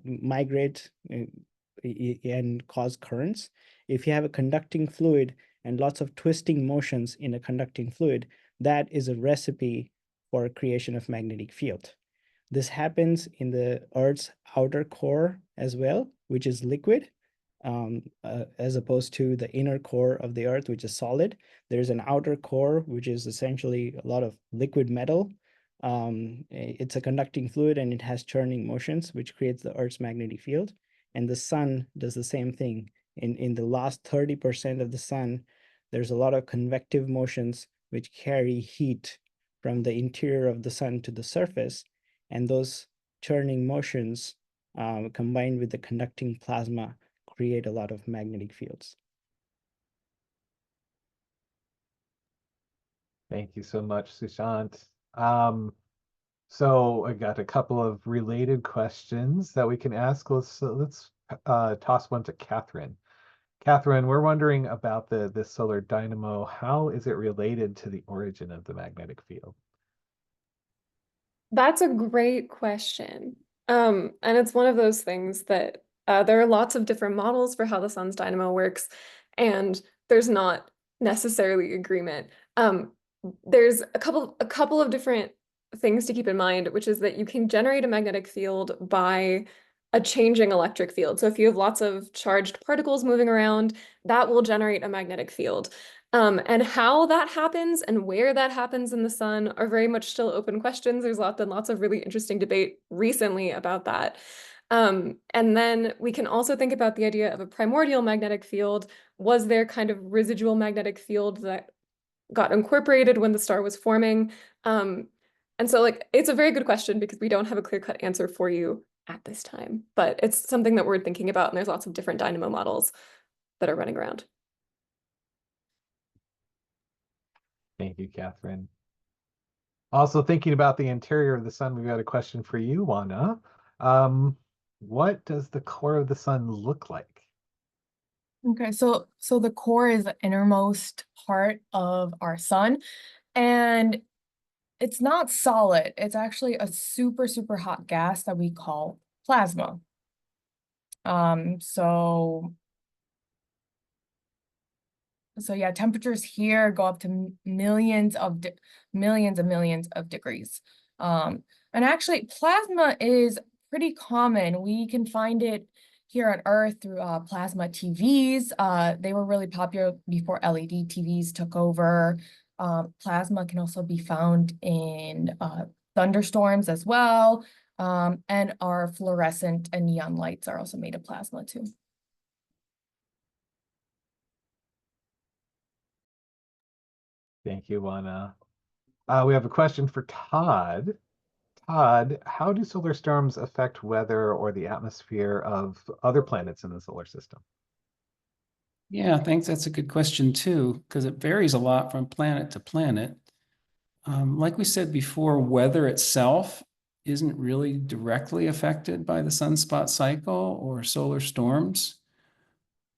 migrate and cause currents. If you have a conducting fluid and lots of twisting motions in a conducting fluid, that is a recipe for creation of magnetic field. This happens in the Earth's outer core as well, which is liquid, as opposed to the inner core of the Earth, which is solid. There's an outer core, which is essentially a lot of liquid metal. It's a conducting fluid and it has churning motions, which creates the Earth's magnetic field. And the sun does the same thing. In the last 30% of the sun, there's a lot of convective motions which carry heat from the interior of the sun to the surface. And those churning motions, combined with the conducting plasma, create a lot of magnetic fields. Thank you so much, Sushant. So I got a couple of related questions that we can ask. Let's toss one to Catherine. Catherine, we're wondering about the solar dynamo. How is it related to the origin of the magnetic field? That's a great question. And it's one of those things that there are lots of different models for how the sun's dynamo works, and there's not necessarily agreement. There's a couple of different things to keep in mind, which is that you can generate a magnetic field by a changing electric field. So if you have lots of charged particles moving around, that will generate a magnetic field. And how that happens and where that happens in the sun are very much still open questions. There's been lots of really interesting debate recently about that. And then we can also think about the idea of a primordial magnetic field. Was there kind of residual magnetic field that got incorporated when the star was forming? And so it's a very good question because we don't have a clear-cut answer for you at this time, but it's something that we're thinking about, and there's lots of different dynamo models that are running around. Thank you, Catherine. Also thinking about the interior of the sun, we've got a question for you, Oana. What does the core of the sun look like? Okay, so the core is the innermost part of our sun, and it's not solid. It's actually a super, super hot gas that we call plasma. So yeah, temperatures here go up to millions and millions of degrees. And actually, plasma is pretty common. We can find it here on Earth through plasma TVs. They were really popular before LED TVs took over. Plasma can also be found in thunderstorms as well. And our fluorescent and neon lights are also made of plasma too. Thank you, Oana. We have a question for Todd. Todd, how do solar storms affect weather or the atmosphere of other planets in the solar system? Yeah, thanks. That's a good question too, because it varies a lot from planet to planet. Like we said before, weather itself isn't really directly affected by the sunspot cycle or solar storms.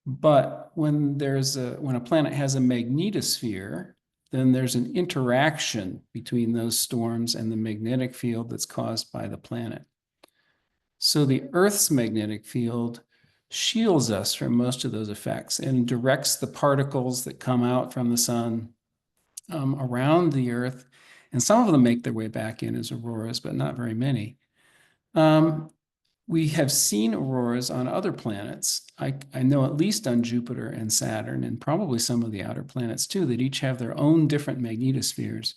But when a planet has a magnetosphere, then there's an interaction between those storms and the magnetic field that's caused by the planet. So the Earth's magnetic field shields us from most of those effects and directs the particles that come out from the sun around the Earth. And some of them make their way back in as auroras, but not very many. We have seen auroras on other planets. I know at least on Jupiter and Saturn, and probably some of the outer planets too, that each have their own different magnetospheres.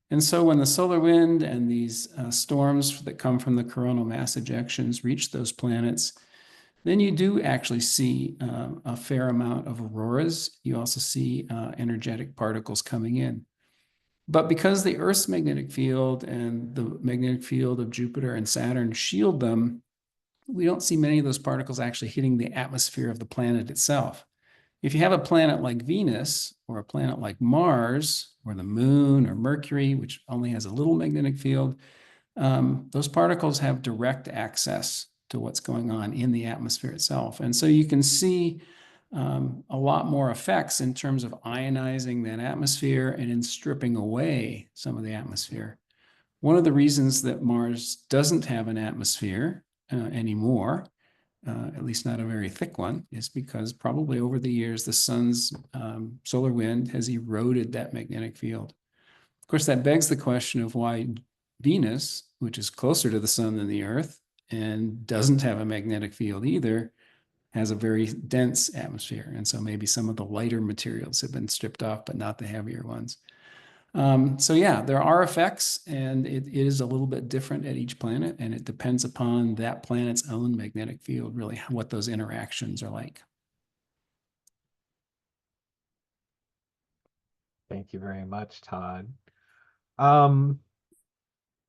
And so when the solar wind and these storms that come from the coronal mass ejections reach those planets, then you do actually see a fair amount of auroras. You also see energetic particles coming in. But because the Earth's magnetic field and the magnetic field of Jupiter and Saturn shield them, we don't see many of those particles actually hitting the atmosphere of the planet itself. If you have a planet like Venus or a planet like Mars or the Moon or Mercury, which only has a little magnetic field, those particles have direct access to what's going on in the atmosphere itself. And so you can see a lot more effects in terms of ionizing that atmosphere and in stripping away some of the atmosphere. One of the reasons that Mars doesn't have an atmosphere anymore, at least not a very thick one, is because probably over the years, the sun's solar wind has eroded that magnetic field. Of course, that begs the question of why Venus, which is closer to the sun than the Earth and doesn't have a magnetic field either, has a very dense atmosphere. And so maybe some of the lighter materials have been stripped off, but not the heavier ones. So yeah, there are effects, and it is a little bit different at each planet, and it depends upon that planet's own magnetic field, really, what those interactions are like. Thank you very much, Todd.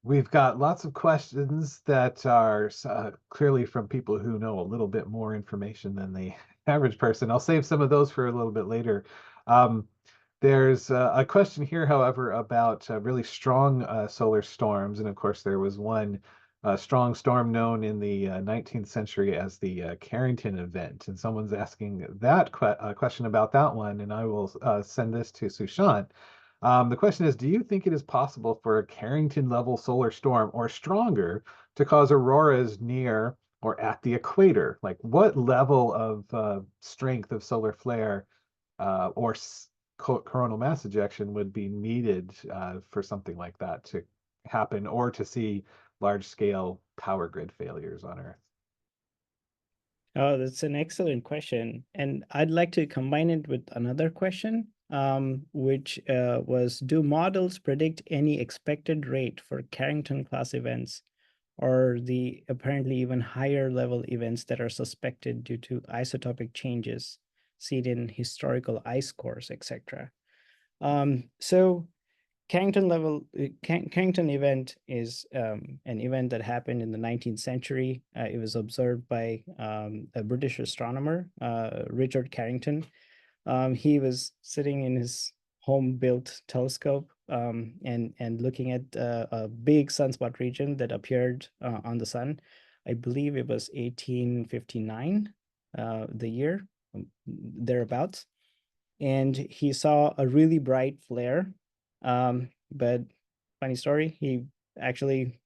We've got lots of questions that are clearly from people who know a little bit more information than the average person. I'll save some of those for a little bit later. There's a question here, however, about really strong solar storms. And of course, there was one strong storm known in the 19th century as the Carrington event. And someone's asking that question about that one, and I will send this to Sushant. The question is, do you think it is possible for a Carrington-level solar storm or stronger to cause auroras near or at the equator? Like, what level of strength of solar flare or coronal mass ejection would be needed for something like that to happen, or to see large-scale power grid failures on Earth? Oh, that's an excellent question. And I'd like to combine it with another question, which was, do models predict any expected rate for Carrington class events or the apparently even higher level events that are suspected due to isotopic changes seen in historical ice cores, etc.? So Carrington event is an event that happened in the 19th century. It was observed by a British astronomer, Richard Carrington. He was sitting in his home-built telescope and looking at a big sunspot region that appeared on the sun. I believe it was 1859, the year, thereabouts. And he saw a really bright flare. But funny story, he actually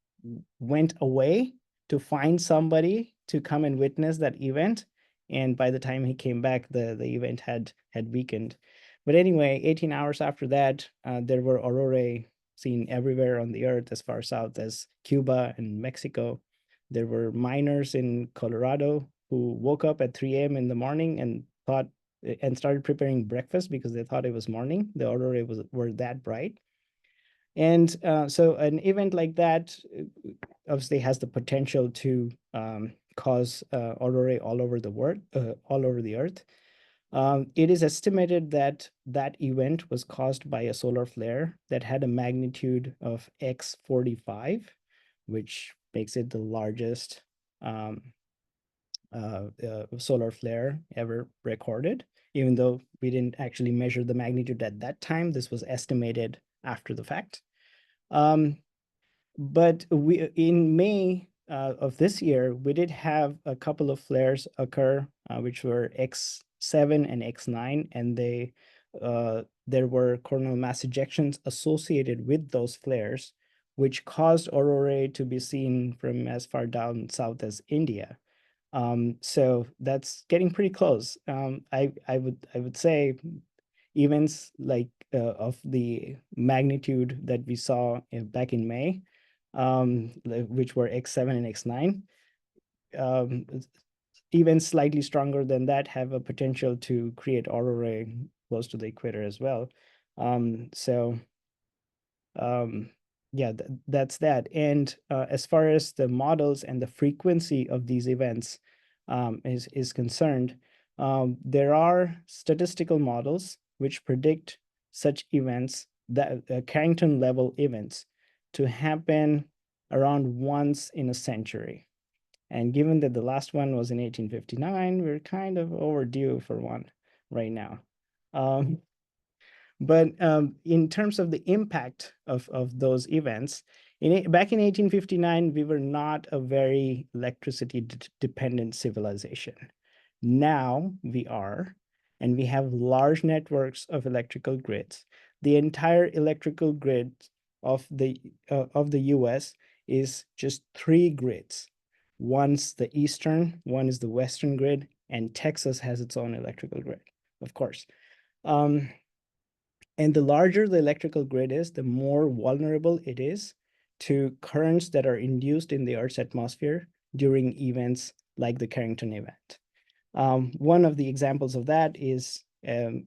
went away to find somebody to come and witness that event. And by the time he came back, the event had weakened. But anyway, 18 hours after that, there were aurorae seen everywhere on the Earth, as far south as Cuba and Mexico. There were miners in Colorado who woke up at 3 a.m. in the morning and started preparing breakfast because they thought it was morning. The aurorae were that bright. And so an event like that obviously has the potential to cause aurorae all over the world, all over the Earth. It is estimated that that event was caused by a solar flare that had a magnitude of X45, which makes it the largest solar flare ever recorded. Even though we didn't actually measure the magnitude at that time, this was estimated after the fact. But in May of this year, we did have a couple of flares occur, which were X7 and X9, and there were coronal mass ejections associated with those flares, which caused aurorae to be seen from as far down south as India. So that's getting pretty close. I would say events like of the magnitude that we saw back in May, which were X7 and X9, events slightly stronger than that have a potential to create aurorae close to the equator as well. Yeah, that's that. And as far as the models and the frequency of these events is concerned, there are statistical models which predict such events, that Carrington level events, to happen around once in a century. And given that the last one was in 1859, we're kind of overdue for one right now. But in terms of the impact of those events, back in 1859, we were not a very electricity-dependent civilization. Now we are, and we have large networks of electrical grids. The entire electrical grid of the US is just 3 grids. One's the eastern, one is the western grid, and Texas has its own electrical grid, of course. And the larger the electrical grid is, the more vulnerable it is to currents that are induced in the Earth's atmosphere during events like the Carrington event. One of the examples of that is in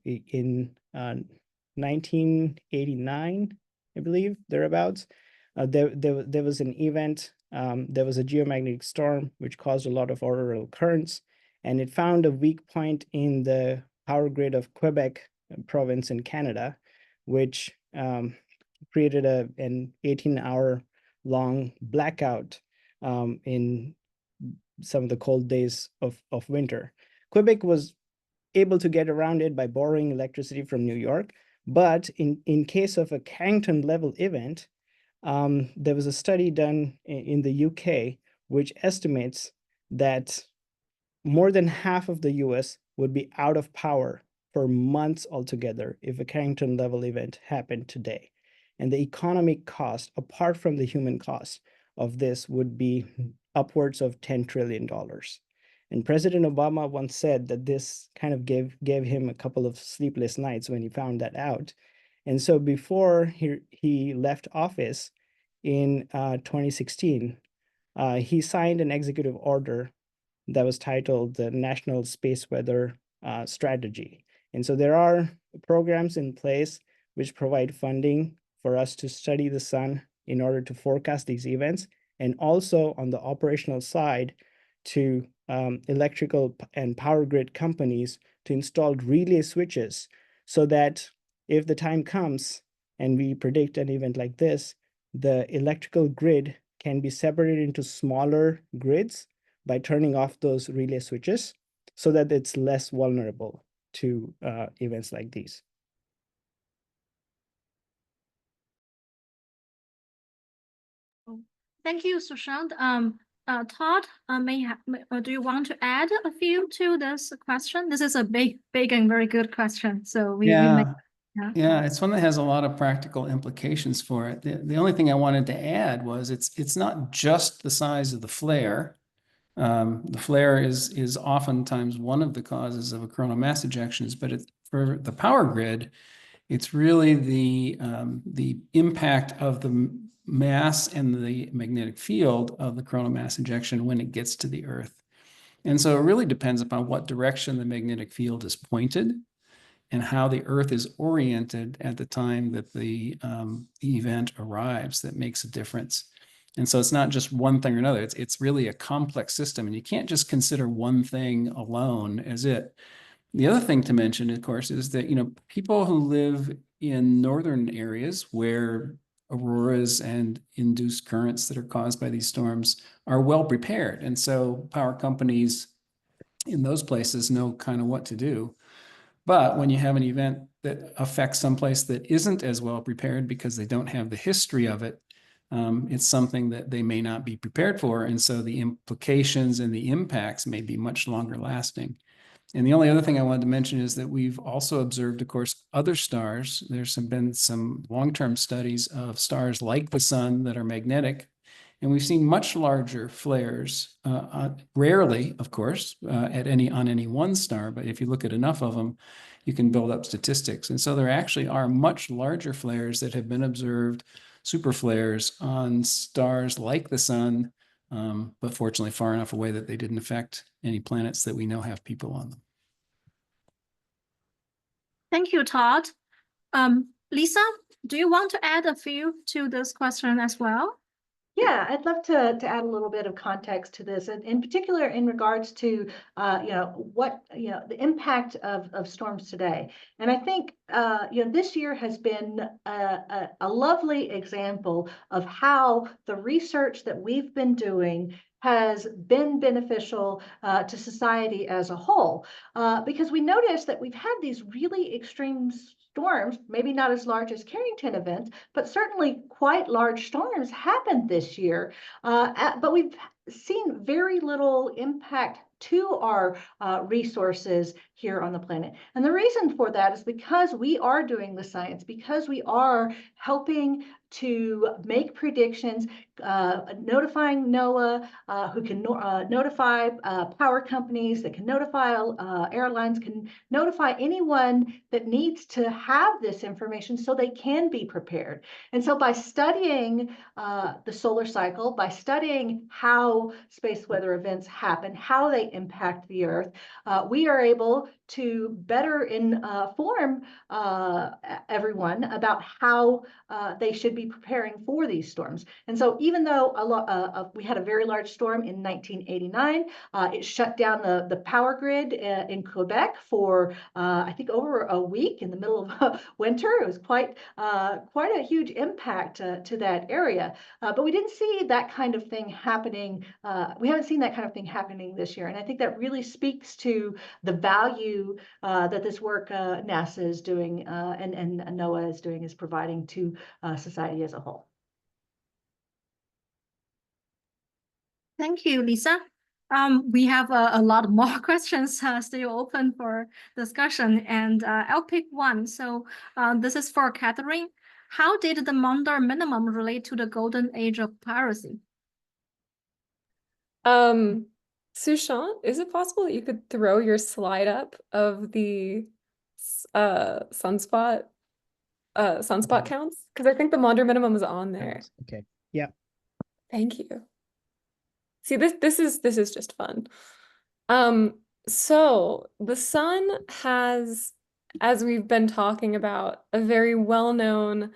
1989, I believe, thereabouts. There was an event, there was a geomagnetic storm which caused a lot of auroral currents, and it found a weak point in the power grid of Quebec province in Canada, which created an 18-hour long blackout in some of the cold days of winter. Quebec was able to get around it by borrowing electricity from New York, but in case of a Carrington level event, there was a study done in the UK which estimates that more than half of the US would be out of power for months altogether if a Carrington level event happened today. And the economic cost, apart from the human cost of this, would be upwards of $10 trillion. And President Obama once said that this kind of gave him a couple of sleepless nights when he found that out. And so before he left office in 2016, he signed an executive order that was titled the National Space Weather Strategy. And so there are programs in place which provide funding for us to study the sun in order to forecast these events, and also on the operational side to electrical and power grid companies to install relay switches so that if the time comes and we predict an event like this, the electrical grid can be separated into smaller grids by turning off those relay switches so that it's less vulnerable to events like these. Thank you, Sushant. Todd, do you want to add a few to this question? This is a big and very good question. So we may. Yeah, it's one that has a lot of practical implications for it. The only thing I wanted to add was it's not just the size of the flare. The flare is oftentimes one of the causes of a coronal mass ejections, but for the power grid, it's really the impact of the mass and the magnetic field of the coronal mass ejection when it gets to the Earth. And so it really depends upon what direction the magnetic field is pointed. and how the Earth is oriented at the time that the event arrives that makes a difference. And so it's not just one thing or another. It's really a complex system, and you can't just consider one thing alone as it. The other thing to mention, of course, is that, people who live in northern areas where auroras and induced currents that are caused by these storms are well prepared. And so power companies in those places know kind of what to do. But when you have an event that affects someplace that isn't as well prepared because they don't have the history of it, it's something that they may not be prepared for. And so the implications and the impacts may be much longer lasting. And the only other thing I wanted to mention is that we've also observed, of course, other stars. There's been some long-term studies of stars like the sun that are magnetic, and we've seen much larger flares, rarely, of course, on any one star, but if you look at enough of them, you can build up statistics. And so there actually are much larger flares that have been observed, super flares on stars like the sun, but fortunately far enough away that they didn't affect any planets that we know have people on them. Thank you, Todd. Lisa, do you want to add a few to this question as well? Yeah, I'd love to add a little bit of context to this, and in particular in regards to the impact of storms today. And I think this year has been a lovely example of how the research that we've been doing has been beneficial to society as a whole, because we noticed that we've had these really extreme storms, maybe not as large as Carrington events, but certainly quite large storms happened this year. But we've seen very little impact to our resources here on the planet. And the reason for that is because we are doing the science, because we are helping to make predictions, notifying NOAA, who can notify power companies, that can notify airlines, can notify anyone that needs to have this information so they can be prepared. And so by studying the solar cycle, by studying how space weather events happen, how they impact the Earth, we are able to better inform everyone about how they should be preparing for these storms. And so even though we had a very large storm in 1989, it shut down the power grid in Quebec for I think over a week in the middle of winter. It was quite a huge impact to that area. But we didn't see that kind of thing happening. We haven't seen that kind of thing happening this year. And I think that really speaks to the value that this work NASA is doing and NOAA is doing, is providing to society as a whole. Thank you, Lisa. We have a lot more questions still open for discussion, and I'll pick one. So this is for Catherine. How did the Maunder minimum relate to the golden age of piracy? Sushant, is it possible that you could throw your slide up of the sunspot counts? Because I think the Maunder minimum is on there. Okay. Yeah. Thank you. See, this is just fun. So the sun has, as we've been talking about, a very well-known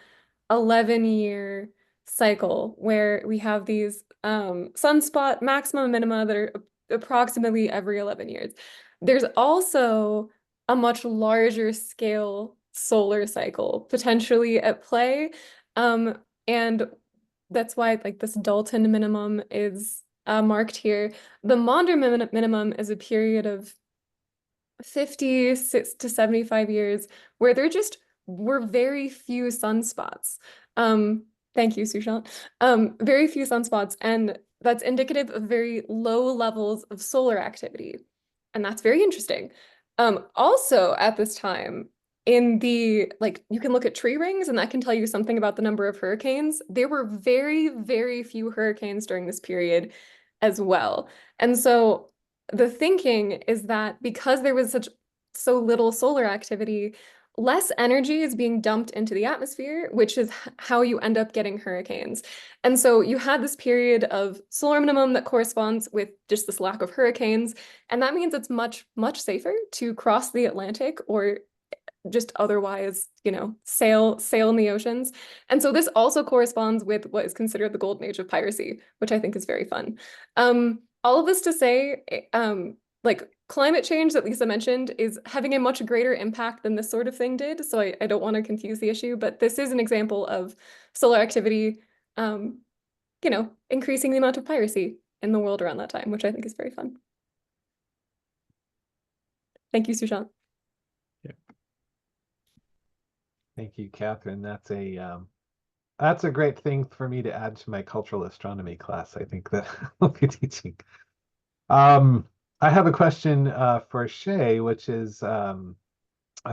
11-year cycle where we have these sunspot maximum minima that are approximately every 11 years. There's also a much larger scale solar cycle potentially at play, and that's why like this Dalton minimum is marked here. The Maunder minimum is a period of 50 to 75 years where there just were very few sunspots. Thank you, Sushant. Very few sunspots, and that's indicative of very low levels of solar activity. And that's very interesting. Also at this time, in the, you can look at tree rings and that can tell you something about the number of hurricanes. There were very, very few hurricanes during this period as well. And so the thinking is that because there was so little solar activity, less energy is being dumped into the atmosphere, which is how you end up getting hurricanes. And so you had this period of solar minimum that corresponds with just this lack of hurricanes. And that means it's much, much safer to cross the Atlantic or just otherwise, sail in the oceans. And so this also corresponds with what is considered the golden age of piracy, which I think is very fun. All of this to say, like climate change that Lisa mentioned is having a much greater impact than this sort of thing did. So I don't want to confuse the issue, but this is an example of solar activity, increasing the amount of piracy in the world around that time, which I think is very fun. Thank you, Sushant. Thank you, Catherine. That's a great thing for me to add to my cultural astronomy class. I think that I'll be teaching. I have a question for Shay, which is a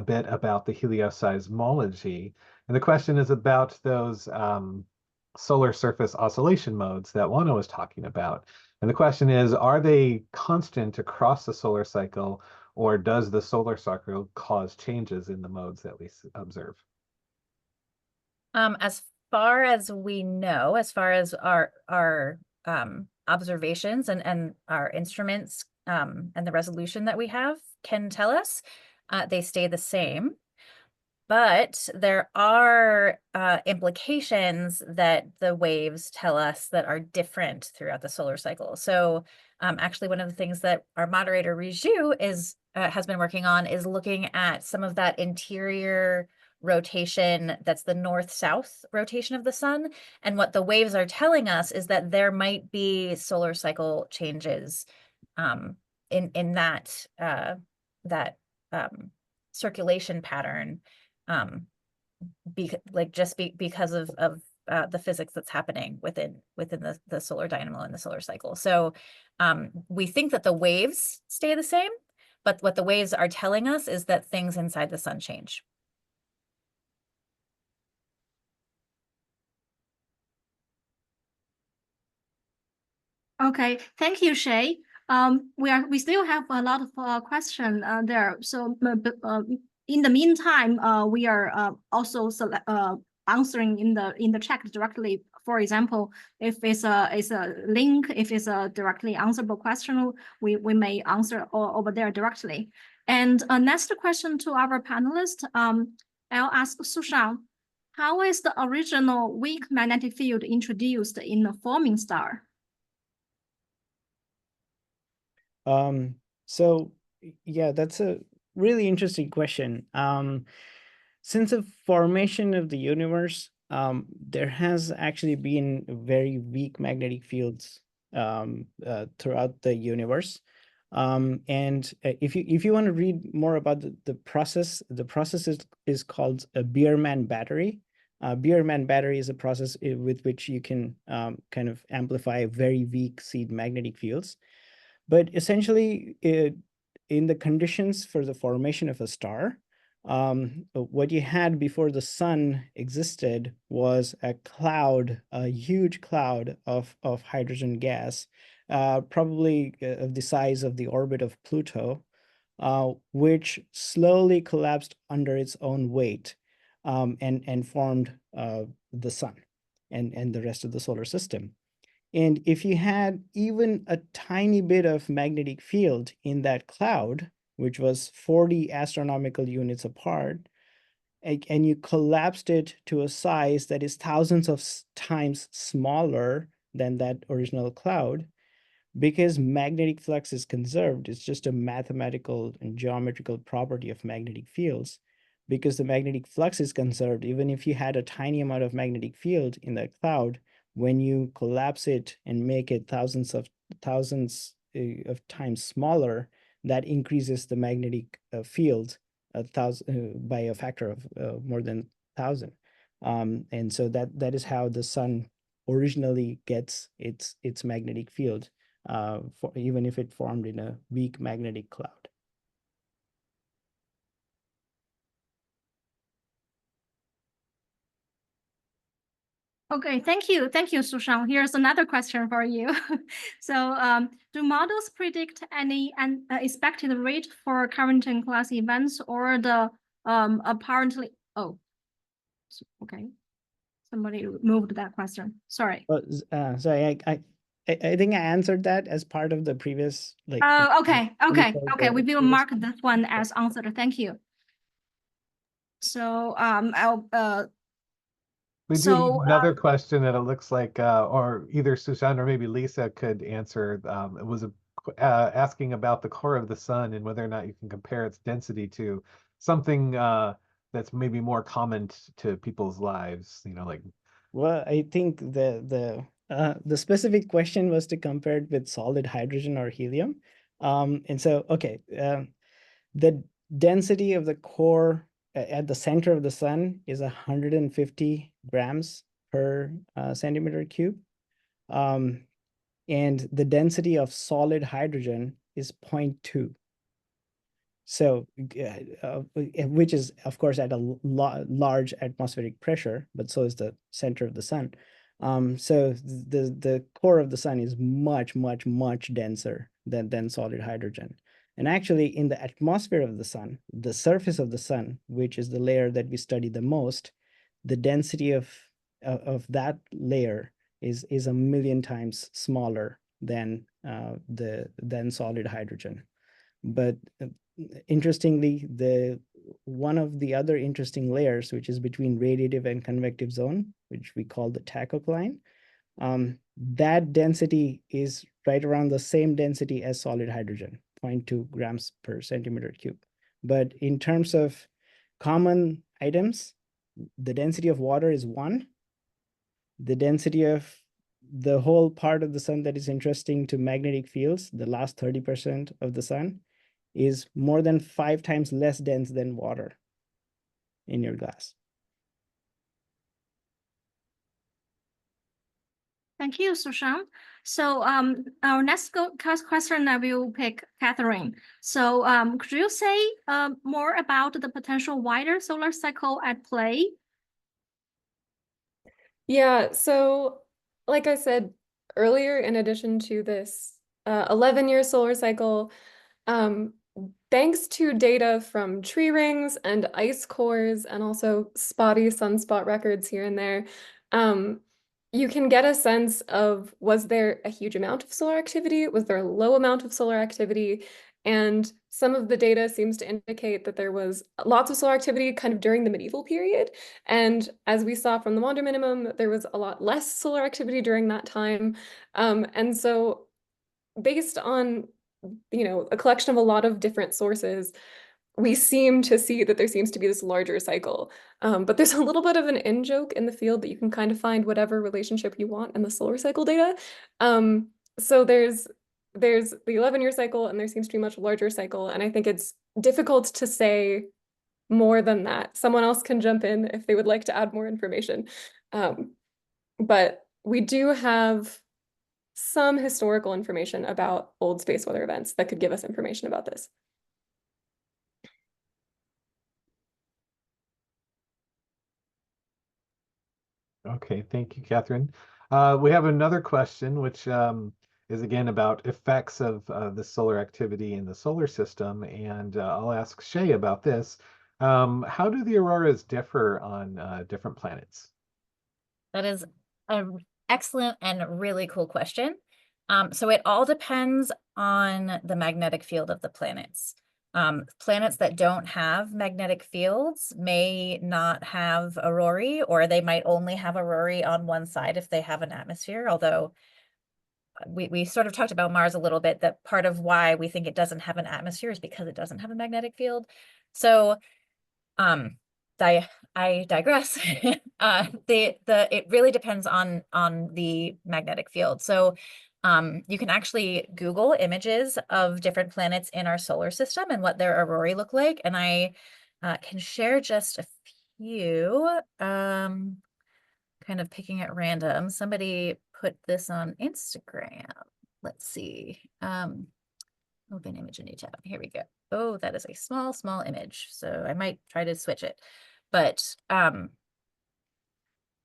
bit about the helioseismology. And the question is about those solar surface oscillation modes that Oana was talking about. And the question is, are they constant across the solar cycle, or does the solar cycle cause changes in the modes that we observe? As far as we know, as far as our observations and our instruments and the resolution that we have can tell us, they stay the same. But there are implications that the waves tell us that are different throughout the solar cycle. So actually, one of the things that our moderator Riju has been working on is looking at some of that interior rotation, that's the north-south rotation of the sun. And what the waves are telling us is that there might be solar cycle changes in that circulation pattern, because of the physics that's happening within the solar dynamo and the solar cycle. So we think that the waves stay the same, but what the waves are telling us is that things inside the sun change. Okay, thank you, Shay. We still have a lot of questions there. So in the meantime, we are also answering in the chat directly. For example, if it's a link, if it's a directly answerable question, we may answer over there directly. And next question to our panelists, I'll ask Sushant, how is the original weak magnetic field introduced in the forming star? So yeah, that's a really interesting question. Since the formation of the universe, there has actually been very weak magnetic fields throughout the universe. And if you want to read more about the process is called a Biermann battery. Biermann battery is a process with which you can kind of amplify very weak seed magnetic fields. But essentially, in the conditions for the formation of a star, what you had before the sun existed was a cloud, a huge cloud of hydrogen gas, probably of the size of the orbit of Pluto, which slowly collapsed under its own weight and formed the sun and the rest of the solar system. And if you had even a tiny bit of magnetic field in that cloud, which was 40 astronomical units apart, and you collapsed it to a size that is thousands of times smaller than that original cloud, because magnetic flux is conserved, it's just a mathematical and geometrical property of magnetic fields. Because the magnetic flux is conserved, even if you had a tiny amount of magnetic field in that cloud, when you collapse it and make it thousands of times smaller, that increases the magnetic field by a factor of more than 1,000. And so that is how the sun originally gets its magnetic field, even if it formed in a weak magnetic cloud. Okay, thank you, Sushant. Here's another question for you. So, do models predict any expected rate for Carrington class events, or the apparently? Oh, okay. Somebody moved that question. Sorry. Sorry, I think I answered that as part of the previous Okay. We will mark this one as answered. Thank you. So We do So, have another question that it looks like, or either Sushant or maybe Lisa could answer. It was asking about the core of the sun and whether or not you can compare its density to something that's maybe more common to people's lives. You know, like Well, I think the specific question was to compare it with solid hydrogen or helium. And so, okay, the density of the core at the center of the sun is 150 grams per centimeter cube. And the density of solid hydrogen is 0.2. So, which is, of course, at a large atmospheric pressure, but so is the center of the sun. So the core of the sun is much, much, much denser than solid hydrogen. And actually, in the atmosphere of the sun, the surface of the sun, which is the layer that we study the most, the density of that layer is 1,000,000 times smaller than solid hydrogen. But interestingly, one of the other interesting layers, which is between radiative and convective zone, which we call the tachocline, that density is right around the same density as solid hydrogen, 0.2 grams per centimeter cube. But in terms of common items, the density of water is 1. The density of the whole part of the sun that is interesting to magnetic fields, the last 30% of the sun, is more than 5 times less dense than water in your glass. thank you, Sushant. So our next question I will pick Catherine. So could you say more about the potential wider solar cycle at play? Yeah, so like I said earlier, in addition to this 11-year solar cycle, thanks to data from tree rings and ice cores and also spotty sunspot records here and there, you can get a sense of, was there a huge amount of solar activity? Was there a low amount of solar activity? And some of the data seems to indicate that there was lots of solar activity kind of during the medieval period. And as we saw from the Maunder minimum, there was a lot less solar activity during that time. And so based on, a collection of a lot of different sources, we seem to see that there seems to be this larger cycle. But there's a little bit of an in-joke in the field that you can kind of find whatever relationship you want in the solar cycle data. So there's the 11-year cycle, and there seems to be a much larger cycle. And I think it's difficult to say more than that. Someone else can jump in if they would like to add more information. But we do have some historical information about old space weather events that could give us information about this. Okay, thank you, Catherine. We have another question, which is again about effects of the solar activity in the solar system, and I'll ask Shay about this. How do the auroras differ on different planets? That is an excellent and really cool question. So it all depends on the magnetic field of the planets. Planets that don't have magnetic fields may not have aurorae, or they might only have aurorae on one side if they have an atmosphere, although we sort of talked about Mars a little bit, that part of why we think it doesn't have an atmosphere is because it doesn't have a magnetic field. So I digress. It really depends on the magnetic field. So you can actually Google images of different planets in our solar system and what their aurorae look like. And I can share just a few, kind of picking at random. Somebody put this on Instagram. Let's see. Open image, a new tab. Here we go. Oh, that is a small, small image. So I might try to switch it. But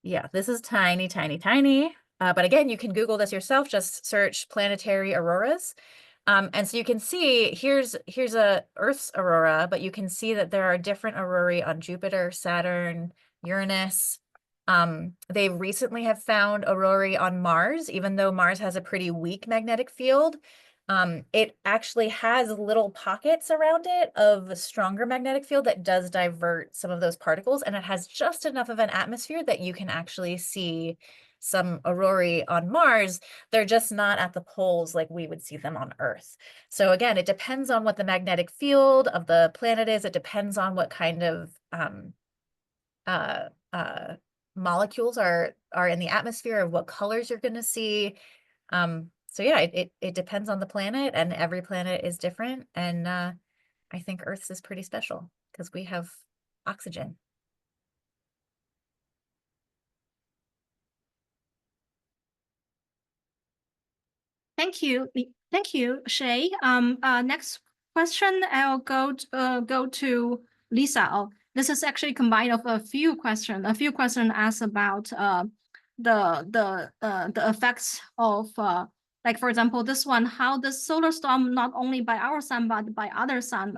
yeah, this is tiny, tiny, tiny. But again, you can Google this yourself. Just search planetary auroras. And so you can see here's a Earth's aurora, but you can see that there are different aurorae on Jupiter, Saturn, Uranus. They recently have found aurorae on Mars, even though Mars has a pretty weak magnetic field. It actually has little pockets around it of a stronger magnetic field that does divert some of those particles, and it has just enough of an atmosphere that you can actually see some aurorae on Mars. They're just not at the poles like we would see them on Earth. So again, it depends on what the magnetic field of the planet is. It depends on what kind of molecules are in the atmosphere, of what colors you're going to see. So yeah, it depends on the planet, and every planet is different. And I think Earth's is pretty special because we have oxygen. Thank you. Thank you, Shay. Next question, I'll go to Lisa. Oh, this is actually combined of a few questions. A few questions asked about the effects of like, for example, this one, how the solar storm, not only by our sun but by other sun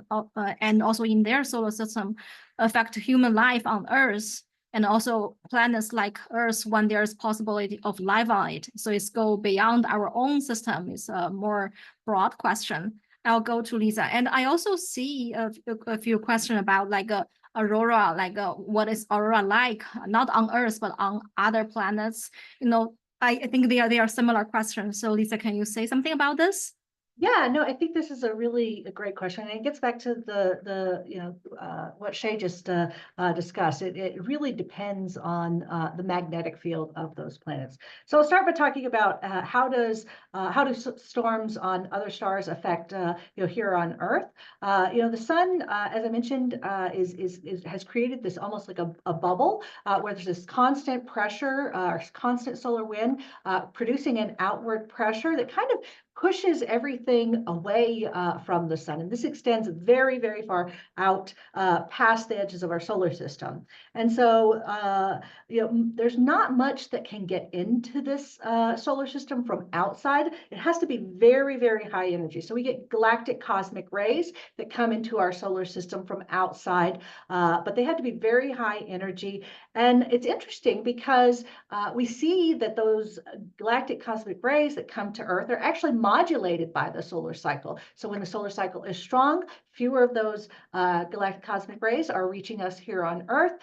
and also in their solar system, affect human life on Earth, and also planets like Earth when there's possibility of life on it. So it's go beyond our own system. It's a more broad question. I'll go to Lisa. And I also see a few questions about like aurora, like what is aurora like, not on Earth, but on other planets. You know, I think they are similar questions. So Lisa, can you say something about this? Yeah, no, I think this is a great question, and it gets back to the what Shay just discussed. It really depends on the magnetic field of those planets. So I'll start by talking about how do storms on other stars affect here on Earth. The sun, as I mentioned, has created this almost like a bubble where there's this constant pressure or constant solar wind producing an outward pressure that kind of pushes everything away from the sun. And this extends very, very far out past the edges of our solar system. And so, there's not much that can get into this solar system from outside. It has to be very, very high energy. So we get galactic cosmic rays that come into our solar system from outside, but they have to be very high energy. And it's interesting because we see that those galactic cosmic rays that come to Earth are actually modulated by the solar cycle. So when the solar cycle is strong, fewer of those galactic cosmic rays are reaching us here on Earth.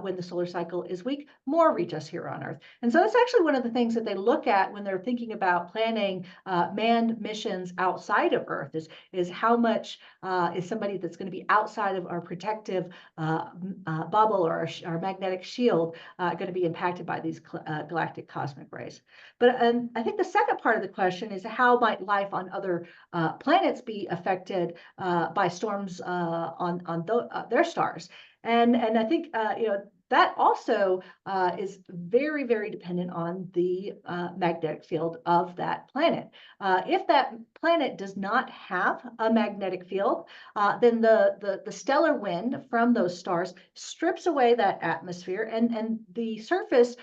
When the solar cycle is weak, more reach us here on Earth. And so that's actually one of the things that they look at when they're thinking about planning manned missions outside of Earth is how much is somebody that's going to be outside of our protective bubble or our magnetic shield going to be impacted by these galactic cosmic rays. But I think the second part of the question is how might life on other planets be affected by storms on their stars? And I think that also is very, very dependent on the magnetic field of that planet. If that planet does not have a magnetic field, then the stellar wind from those stars strips away that atmosphere, and the surface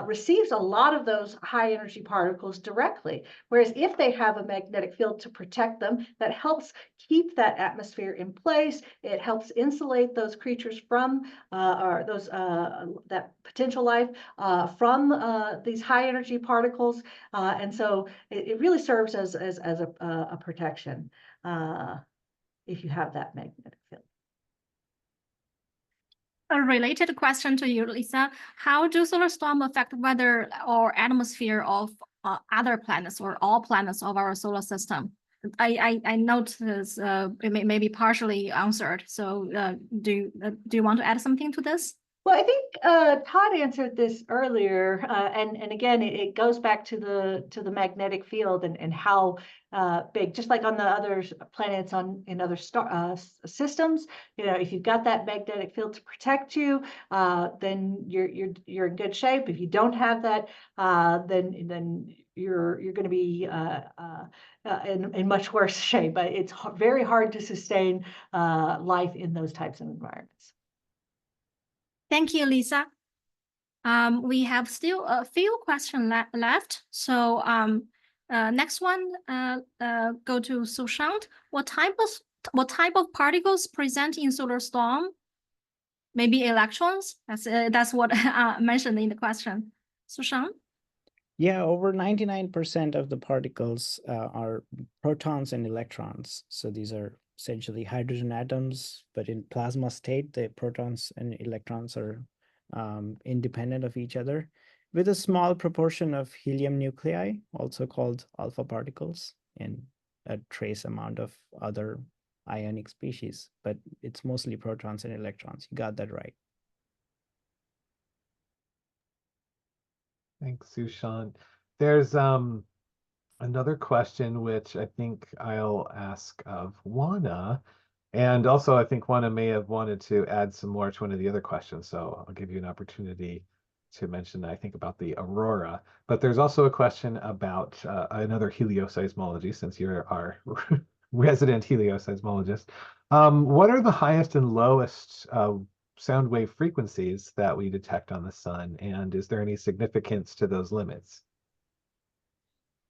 receives a lot of those high energy particles directly. Whereas if they have a magnetic field to protect them, that helps keep that atmosphere in place. It helps insulate those creatures from or those that potential life from these high energy particles, and so it really serves as a protection if you have that magnetic field. A related question to you, Lisa. How do solar storms affect weather or atmosphere of other planets or all planets of our solar system? I noticed it may be partially answered. So do you want to add something to this? Well, I think Todd answered this earlier, and again, it goes back to the magnetic field and how big. Just like on the other planets in other star systems, if you've got that magnetic field to protect you, then you're in good shape. If you don't have that, then you're going to be in much worse shape. But it's very hard to sustain life in those types of environments. Thank you, Lisa. We have still a few questions left. So next one, go to Sushant. What type of particles present in solar storm? Maybe electrons. That's what mentioned in the question. Sushant. Yeah, over 99% of the particles are protons and electrons. So these are essentially hydrogen atoms, but in plasma state, the protons and electrons are independent of each other, with a small proportion of helium nuclei, also called alpha particles, and a trace amount of other ionic species, but it's mostly protons and electrons. You got that right. Thanks, Sushant. There's another question which I think I'll ask of Oana. And also I think Oana may have wanted to add some more to one of the other questions. So I'll give you an opportunity to mention, I think, about the aurora. But there's also a question about another helioseismology, since you're our resident helioseismologist. What are the highest and lowest sound wave frequencies that we detect on the sun? And is there any significance to those limits?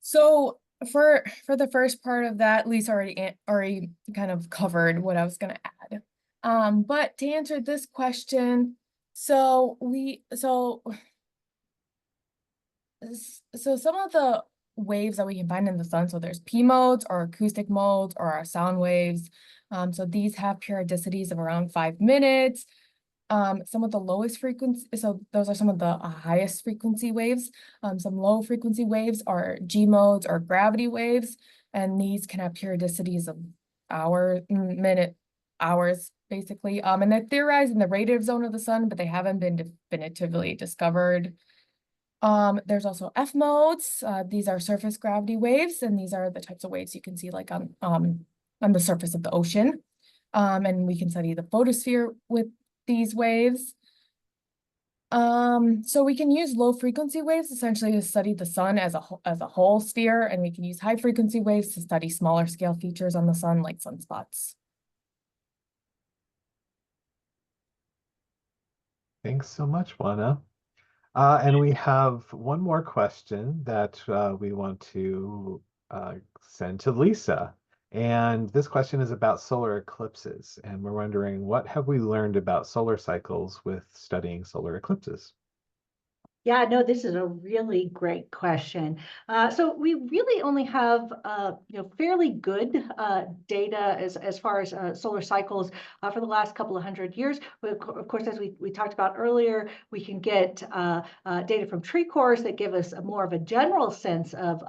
So for the first part of that, Lisa already kind of covered what I was going to add. But to answer this question, so some of the waves that we can find in the sun, so there's P modes or acoustic modes or our sound waves. So these have periodicities of around 5 minutes. Some of the lowest frequency, so those are some of the highest frequency waves. Some low frequency waves are G modes or gravity waves, and these can have periodicities of hours, basically. And they're theorized in the radiative zone of the sun, but they haven't been definitively discovered. There's also F modes. These are surface gravity waves, and these are the types of waves you can see like on the surface of the ocean. And we can study the photosphere with these waves. So we can use low frequency waves essentially to study the sun as a whole sphere, and we can use high frequency waves to study smaller scale features on the sun like sunspots. Thanks so much, Oana. And we have one more question that we want to send to Lisa. And this question is about solar eclipses. And we're wondering, what have we learned about solar cycles with studying solar eclipses? Yeah, no, this is a really great question. So we really only have fairly good data as far as solar cycles for the last couple of hundred years. But of course, as we talked about earlier, we can get data from tree cores that give us more of a general sense of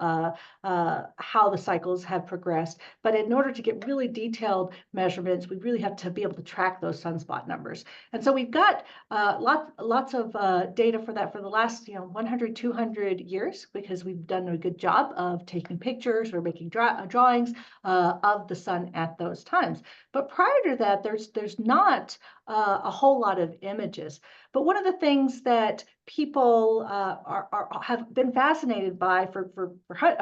how the cycles have progressed. But in order to get really detailed measurements, we really have to be able to track those sunspot numbers. And so we've got lots of data for that for the last 100, 200 years, because we've done a good job of taking pictures or making drawings of the sun at those times. But prior to that, there's not a whole lot of images. But one of the things that people have been fascinated by for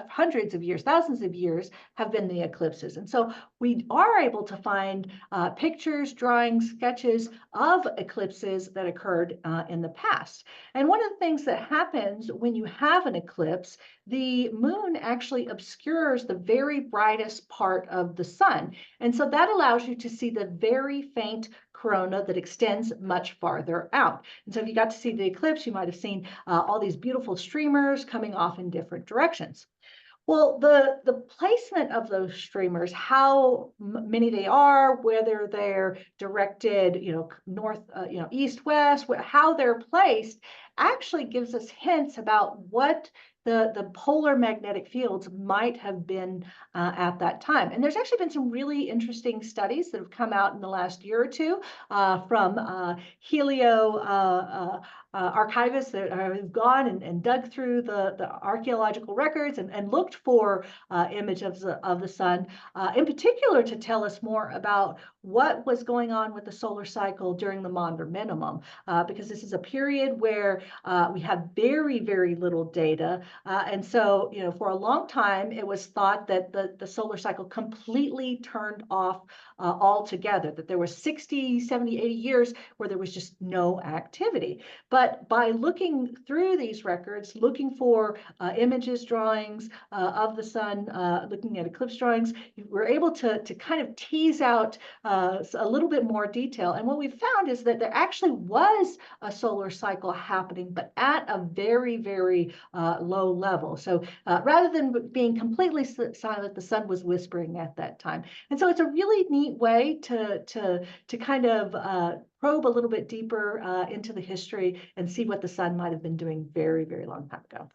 hundreds of years, thousands of years, have been the eclipses. And so we are able to find pictures, drawings, sketches of eclipses that occurred in the past. And one of the things that happens when you have an eclipse, the moon actually obscures the very brightest part of the sun. And so that allows you to see the very faint corona that extends much farther out. And so if you got to see the eclipse, you might have seen all these beautiful streamers coming off in different directions. Well, the placement of those streamers, how many they are, whether they're directed, north, east, west, how they're placed, actually gives us hints about what the polar magnetic fields might have been at that time. And there's actually been some really interesting studies that have come out in the last year or two from helio archivists that have gone and dug through the archaeological records and looked for images of the sun, in particular to tell us more about what was going on with the solar cycle during the Maunder minimum, because this is a period where we have very, very little data. And so, for a long time, it was thought that the solar cycle completely turned off altogether, that there were 60, 70, 80 years where there was just no activity. But But by looking through these records, looking for images, drawings of the sun, looking at eclipse drawings, we're able to kind of tease out a little bit more detail. And what we found is that there actually was a solar cycle happening, but at a very, very low level. So rather than being completely silent, the sun was whispering at that time. And so it's a really neat way to kind of probe a little bit deeper into the history and see what the sun might have been doing very, very long time ago.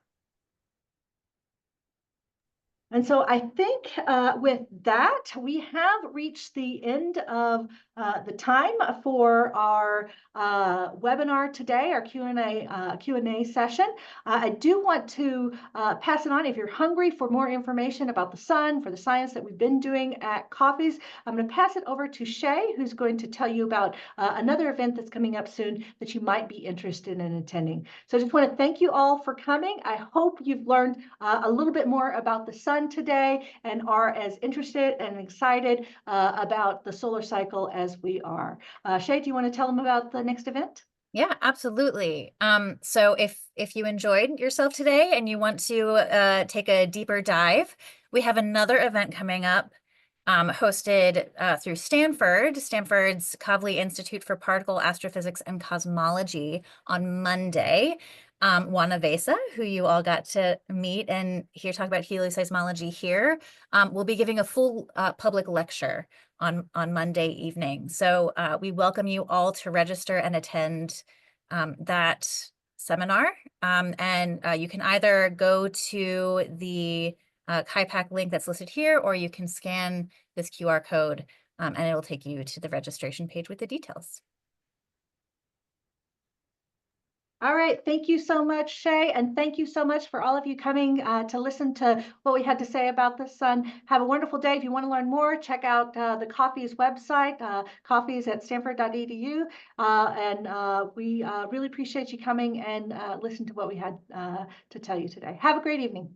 And so I think with that, we have reached the end of the time for our webinar today, our Q&A session. I do want to pass it on. If you're hungry for more information about the sun, for the science that we've been doing at Coffees, I'm going to pass it over to Shay, who's going to tell you about another event that's coming up soon that you might be interested in attending. So I just want to thank you all for coming. I hope you've learned a little bit more about the sun today and are as interested and excited about the solar cycle as we are. Shay, do you want to tell them about the next event? Yeah, absolutely. So if you enjoyed yourself today and you want to take a deeper dive, we have another event coming up hosted through Stanford's Kavli Institute for Particle Astrophysics and Cosmology on Monday. Oana Vesa, who you all got to meet and hear talk about helioseismology here, will be giving a full public lecture on Monday evening. So we welcome you all to register and attend that seminar. And you can either go to the KaiPak link that's listed here, or you can scan this QR code and it will take you to the registration page with the details. All right, thank you so much, Shay, and thank you so much for all of you coming to listen to what we had to say about the sun. Have a wonderful day. If you want to learn more, check out the COFFIES website, COFFIES at stanford.edu, and we really appreciate you coming and listen to what we had to tell you today. Have a great evening.